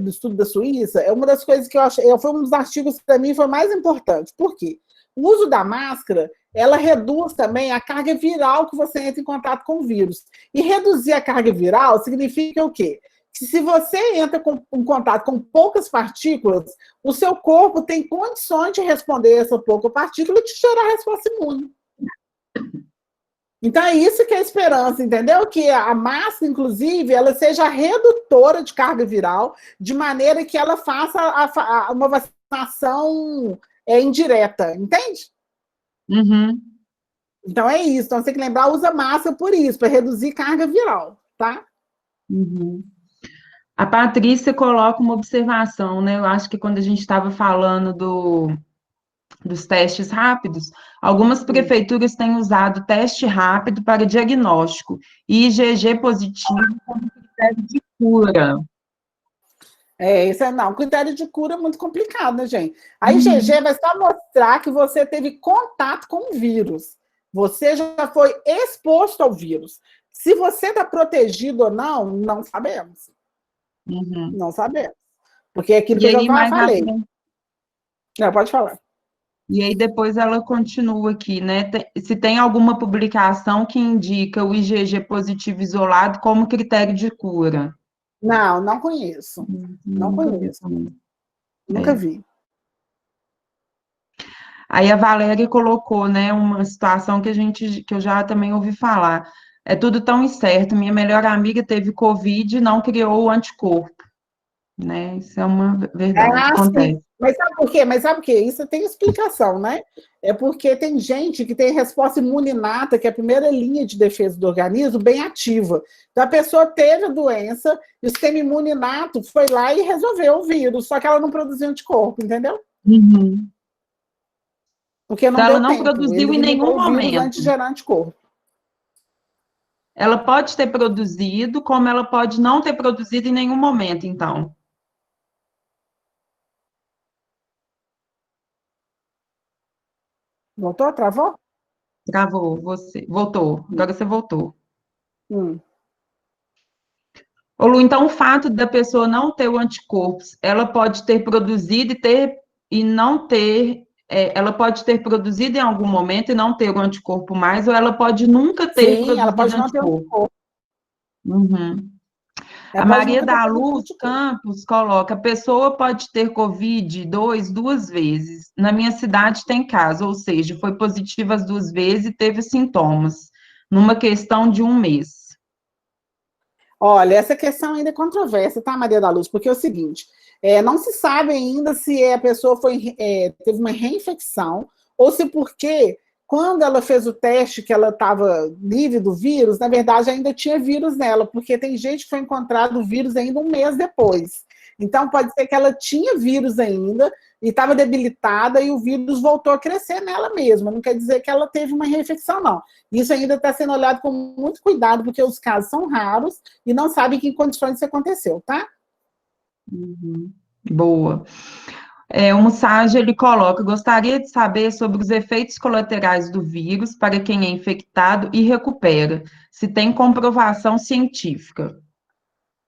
B: do estudo da Suíça? É uma das coisas que eu achei, foi um dos artigos que para mim foi mais importante. Por quê? O uso da máscara, ela reduz também a carga viral que você entra em contato com o vírus. E reduzir a carga viral significa o quê? Que se você entra em contato com poucas partículas, o seu corpo tem condições de responder a essa pouca partícula e te gerar resposta imune. Então, é isso que é a esperança, entendeu? Que a máscara, inclusive, ela seja redutora de carga viral, de maneira que ela faça uma vacinação indireta, entende? Então, é isso. Então, você tem que lembrar, usa máscara por isso, para reduzir carga viral, tá?
A: A Patrícia coloca uma observação, né? Eu acho que quando a gente estava falando dos testes rápidos, algumas prefeituras têm usado teste rápido para diagnóstico e IgG positivo como critério de cura.
B: Isso não, critério de cura é muito complicado, né, gente? A IgG vai só mostrar que você teve contato com o vírus. Você já foi exposto ao vírus. Se você está protegido ou não, não sabemos. Não sabemos. Porque é aquilo que eu já falei. Não, pode falar.
A: E aí depois ela continua aqui, né? Se tem alguma publicação que indica o IgG positivo isolado como critério de cura.
B: Não conheço. Não conheço. Nunca vi.
A: Aí a Valéria colocou, né, uma situação que eu já também ouvi falar. É tudo tão incerto. Minha melhor amiga teve Covid e não criou o anticorpo, né? Isso é uma verdade, acontece.
B: Sim. Mas sabe por quê? Isso tem explicação, né? É porque tem gente que tem resposta imune inata, que é a primeira linha de defesa do organismo, bem ativa. Então, a pessoa teve a doença, e o sistema imune inato foi lá e resolveu o vírus, só que ela não produziu anticorpo, entendeu? Porque não
A: então,
B: deu
A: ela não
B: tempo.
A: produziu em nenhum momento.
B: Antes de gerar anticorpo.
A: Ela pode ter produzido, como ela pode não ter produzido em nenhum momento, então.
B: Voltou? Travou?
A: Travou, você. Voltou. Agora você voltou. Ô, Lu, então o fato da pessoa não ter o anticorpos, ela pode ter produzido e não ter, ela pode ter produzido em algum momento e não ter o anticorpo mais, ou ela pode nunca ter produzido
B: ela pode não ter
A: anticorpo. A Maria da Luz Campos coloca, a pessoa pode ter Covid duas vezes. Na minha cidade tem caso, ou seja, foi positiva as 2 vezes e teve sintomas, numa questão de 1 mês.
B: Olha, essa questão ainda é controversa, tá, Maria da Luz? Porque é o seguinte, não se sabe ainda se a pessoa teve uma reinfecção, ou se porque, quando ela fez o teste que ela estava livre do vírus, na verdade ainda tinha vírus nela, porque tem gente que foi encontrado o vírus ainda 1 mês depois. Então, pode ser que ela tinha vírus ainda, e estava debilitada, e o vírus voltou a crescer nela mesma. Não quer dizer que ela teve uma reinfecção, não. Isso ainda está sendo olhado com muito cuidado, porque os casos são raros e não sabem em que condições isso aconteceu, tá?
A: Boa. O Mussage, ele coloca, gostaria de saber sobre os efeitos colaterais do vírus para quem é infectado e recupera, se tem comprovação científica.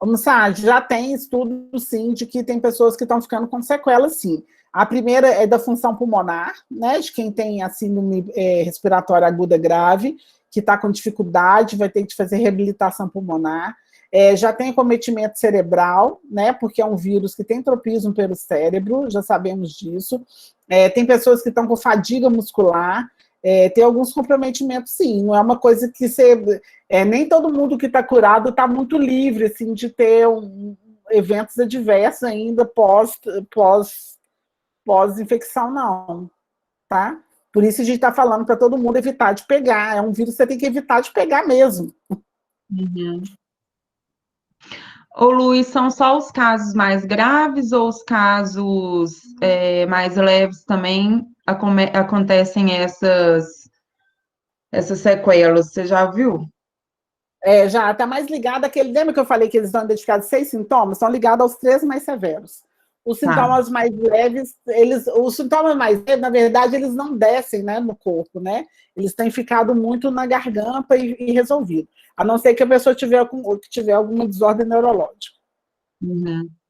B: O Mussage, já tem estudo, sim, de que tem pessoas que estão ficando com sequelas, sim. A primeira é da função pulmonar, né, de quem tem a síndrome respiratória aguda grave, que está com dificuldade, vai ter que fazer reabilitação pulmonar. Já tem acometimento cerebral, né, porque é um vírus que tem tropismo pelo cérebro, já sabemos disso. Tem pessoas que estão com fadiga muscular, tem alguns comprometimentos, sim. Não é uma coisa que você... nem todo mundo que está curado está muito livre, assim, de ter eventos adversos ainda pós-infecção, não, tá? Por isso a gente está falando para todo mundo evitar de pegar. É um vírus que você tem que evitar de pegar mesmo.
A: Ô, Luiz, são só os casos mais graves ou os casos mais leves também acontecem essas sequelas? Você já viu?
B: Já está mais ligado àquele... Lembra que eu falei que eles estão identificados 6 sintomas? Estão ligados aos 3 mais severos. Os sintomas mais leves, os sintomas mais leves, na verdade, eles não descem, né, no corpo, né? Eles têm ficado muito na garganta e resolvido. A não ser que a pessoa tiver alguma desordem neurológica.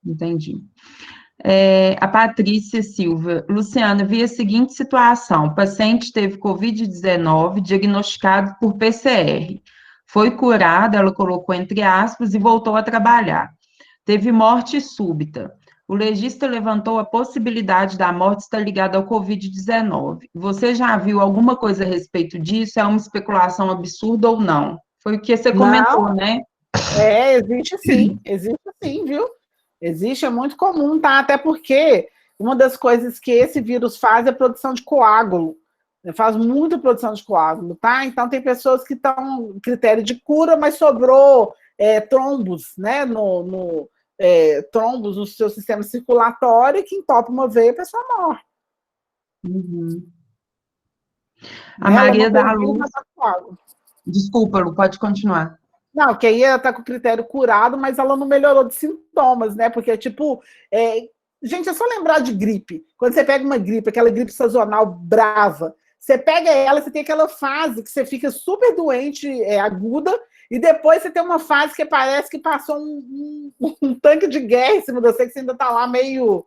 A: Entendi. A Patrícia Silva. Luciana, vi a seguinte situação. O paciente teve Covid-19 diagnosticado por PCR. Foi curada, ela colocou entre aspas, e voltou a trabalhar. Teve morte súbita. O legista levantou a possibilidade da morte estar ligada ao Covid-19. Você já viu alguma coisa a respeito disso? É uma especulação absurda ou não? Foi o que você comentou, né?
B: Existe sim, viu? Existe, é muito comum, tá? Até porque uma das coisas que esse vírus faz é a produção de coágulo. Faz muita produção de coágulo, tá? Então, tem pessoas que estão em critério de cura, mas sobrou trombos, né? Trombos no seu sistema circulatório, que entope uma veia e a pessoa morre.
A: Uhum. A Maria da Luz...
B: Tá.
A: Desculpa, Lu, pode continuar.
B: Não, que aí ela está com o critério curado, mas ela não melhorou de sintomas, né? Porque, tipo, gente, é só lembrar de gripe. Quando você pega uma gripe, aquela gripe sazonal brava, você pega ela, você tem aquela fase que você fica super doente, aguda, e depois você tem uma fase que parece que passou um tanque de guerra em cima de você, que você ainda está lá meio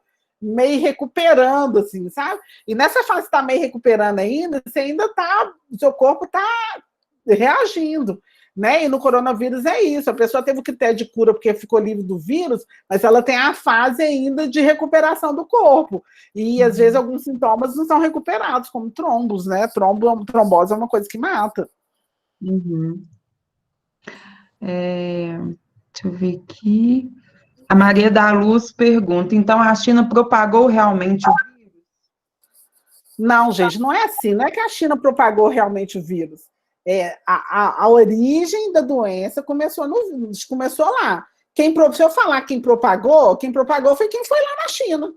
B: recuperando, assim, sabe? E nessa fase que está meio recuperando ainda, você ainda está, o seu corpo está reagindo, né? E no coronavírus é isso, a pessoa teve o critério de cura porque ficou livre do vírus, mas ela tem a fase ainda de recuperação do corpo, e às vezes alguns sintomas não são recuperados, como trombos, né? Trombose é uma coisa que mata.
A: Uhum. Deixa eu ver aqui. A Maria da Luz pergunta, então a China propagou realmente o vírus?
B: Não, gente, não é assim, não é que a China propagou realmente o vírus. A origem da doença começou lá. Se eu falar quem propagou foi quem foi lá na China.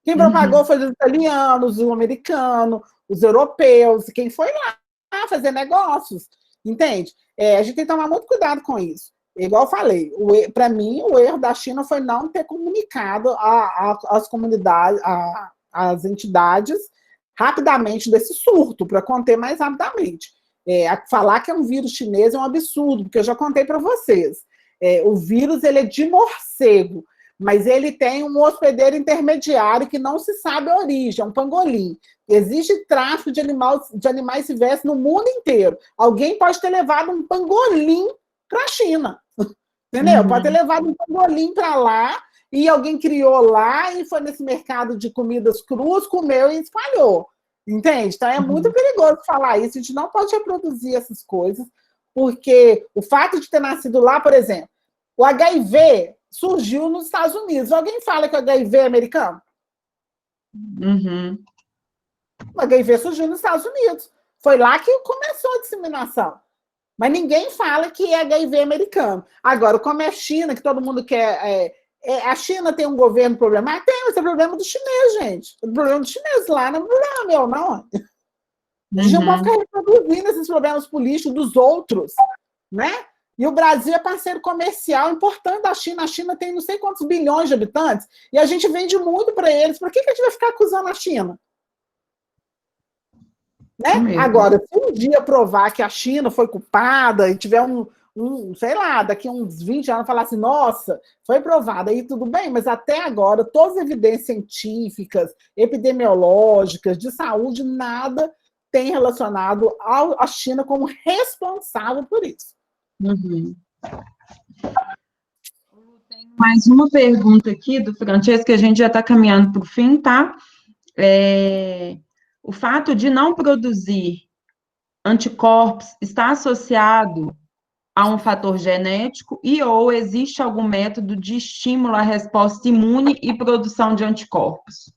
B: Quem propagou foi os italianos, os americanos, os europeus, quem foi lá fazer negócios, entende? A gente tem que tomar muito cuidado com isso. Igual eu falei, para mim, o erro da China foi não ter comunicado às comunidades, às entidades, rapidamente desse surto, para conter mais rapidamente. Falar que é um vírus chinês é um absurdo, porque eu já contei para vocês. O vírus ele é de morcego, mas ele tem um hospedeiro intermediário que não se sabe a origem, é um pangolim. Existe tráfico de animais silvestres no mundo inteiro. Alguém pode ter levado um pangolim para a China, entendeu? Pode ter levado um pangolim para lá, e alguém criou lá, e foi nesse mercado de comidas cruas, comeu e espalhou. Entende? Então é muito perigoso falar isso, a gente não pode reproduzir essas coisas, porque o fato de ter nascido lá, por exemplo, o HIV surgiu nos Estados Unidos. Alguém fala que o HIV é americano?
A: Uhum.
B: O HIV surgiu nos Estados Unidos. Foi lá que começou a disseminação. Mas ninguém fala que é HIV americano. Agora, como é China, que todo mundo quer... a China tem um governo problemático? Tem, mas é problema do chinês, gente. O problema do chinês lá não é problema meu, não. A gente não pode ficar reproduzindo esses problemas políticos dos outros, né? E o Brasil é parceiro comercial importante da China. A China tem não sei quantos bilhões de habitantes e a gente vende muito para eles. Por que a gente vai ficar acusando a China? Né? Agora, se um dia provar que a China foi culpada e tiver sei lá, daqui a uns 20 anos falar assim, nossa, foi provado, aí tudo bem, mas até agora todas as evidências científicas, epidemiológicas, de saúde, nada tem relacionado a China como responsável por isso.
A: Uhum. Tem mais uma pergunta aqui do Francesco, que a gente já está caminhando para o fim, tá? O fato de não produzir anticorpos está associado a um fator genético ou existe algum método de estímulo à resposta imune e produção de anticorpos?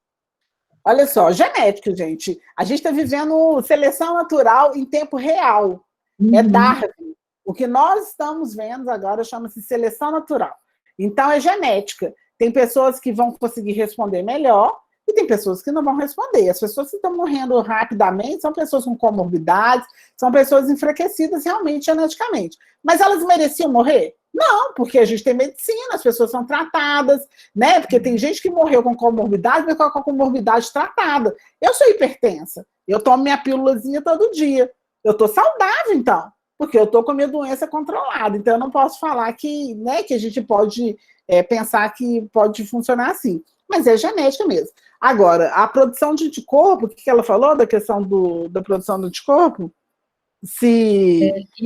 B: Olha só, genético, gente. A gente está vivendo seleção natural em tempo real. É Darwin. O que nós estamos vendo agora chama-se seleção natural. Então, é genética. Tem pessoas que vão conseguir responder melhor e tem pessoas que não vão responder. As pessoas que estão morrendo rapidamente são pessoas com comorbidades, são pessoas enfraquecidas realmente geneticamente. Mas elas mereciam morrer? Não, porque a gente tem medicina, as pessoas são tratadas, né? Porque tem gente que morreu com comorbidade, mas com a comorbidade tratada. Eu sou hipertensa, eu tomo minha pílulazinha todo dia. Eu estou saudável, então, porque eu estou com a minha doença controlada. Então, eu não posso falar que, né, que a gente pode pensar que pode funcionar assim. Mas é genética mesmo. Agora, a produção de anticorpo, o que ela falou da questão da produção do anticorpo?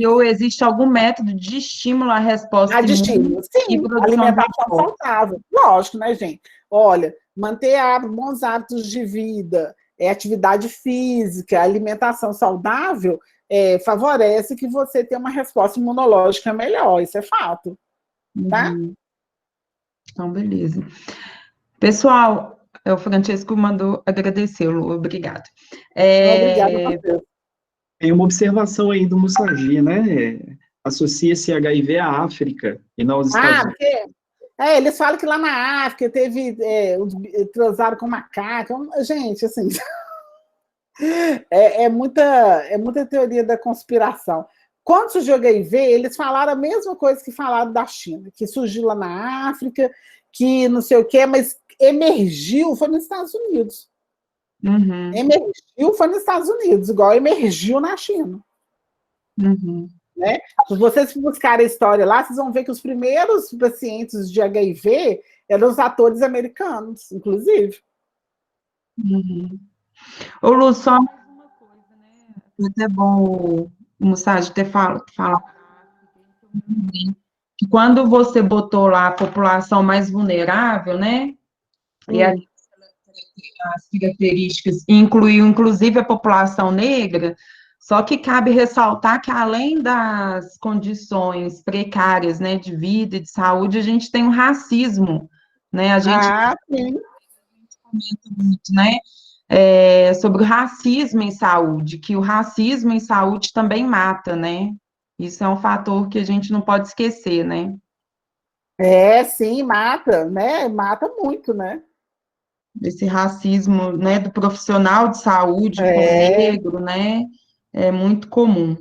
A: Ou existe algum método de estímulo à resposta
B: de estímulo? Sim, alimentação saudável. Lógico, né, gente? Olha, manter bons hábitos de vida, atividade física, alimentação saudável, favorece que você tenha uma resposta imunológica melhor. Isso é fato. Tá?
A: Então, beleza. Pessoal, o Francesco mandou agradecê-lo. Obrigado.
B: Obrigada a você.
C: Tem uma observação aí do Mussagi, né? Associa-se HIV à África e não aos Estados Unidos.
B: Porque, eles falam que lá na África transaram com macaco. Gente, assim... É muita teoria da conspiração. Quando surgiu o HIV, eles falaram a mesma coisa que falaram da China, que surgiu lá na África, que não sei o quê, mas emergiu, foi nos Estados Unidos.
A: Uhum.
B: Emergiu, foi nos Estados Unidos, igual emergiu na China.
A: Uhum.
B: Né? Se vocês buscarem a história lá, vocês vão ver que os primeiros pacientes de HIV eram os atores americanos, inclusive.
A: Uhum. Ô, Lu, só mais uma coisa, né? Foi até bom o Mussad ter falado que quando você botou lá a população mais vulnerável, né? E as características, incluiu inclusive a população negra, só que cabe ressaltar que além das condições precárias, né, de vida e de saúde, a gente tem o racismo, né? A gente comenta muito, né? Sobre o racismo em saúde, que o racismo em saúde também mata, né? Isso é um fator que a gente não pode esquecer, né?
B: Sim, mata, né? Mata muito, né?
A: Esse racismo, né, do profissional de saúde com o negro, né? É muito comum.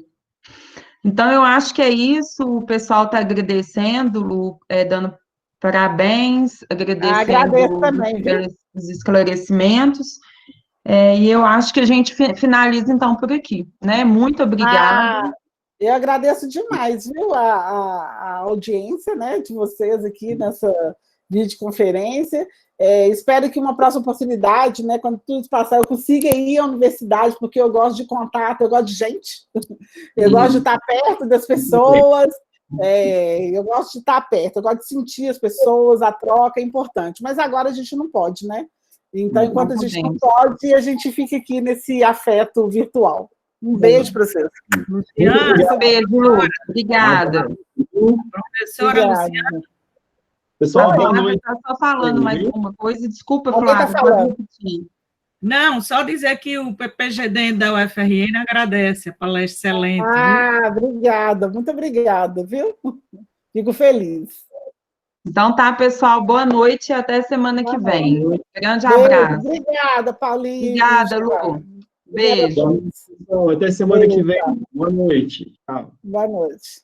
A: Então, eu acho que é isso. O pessoal está agradecendo, Lu, dando parabéns,
B: Agradeço também, viu?
A: pelos esclarecimentos. E eu acho que a gente finaliza, então, por aqui, né? Muito obrigada.
B: Eu agradeço demais, viu, a audiência, né, de vocês aqui nessa videoconferência. Espero que uma próxima oportunidade, né, quando tudo passar, eu consiga ir à universidade, porque eu gosto de contato, eu gosto de gente, eu gosto de estar perto das pessoas, eu gosto de estar perto, eu gosto de sentir as pessoas, a troca é importante, mas agora a gente não pode, né? Então, enquanto a gente não pode, a gente fica aqui nesse afeto virtual. Um beijo para vocês.
A: Um beijo, Lu. Obrigada.
F: Professora Luciana.
C: Pessoal, boa noite.
A: Está só falando mais uma coisa. Desculpa, Flávia,
B: pode
A: repetir.
F: Não, só dizer que o PPGD da UFRN agradece a palestra excelente.
B: Obrigada, muito obrigada, viu? Fico feliz.
A: Então tá, pessoal, boa noite e até semana que vem. Grande abraço.
B: Obrigada, Paulinho.
A: Obrigada, Lu. Beijo.
C: Até semana que vem. Boa noite. Tchau.
B: Boa noite.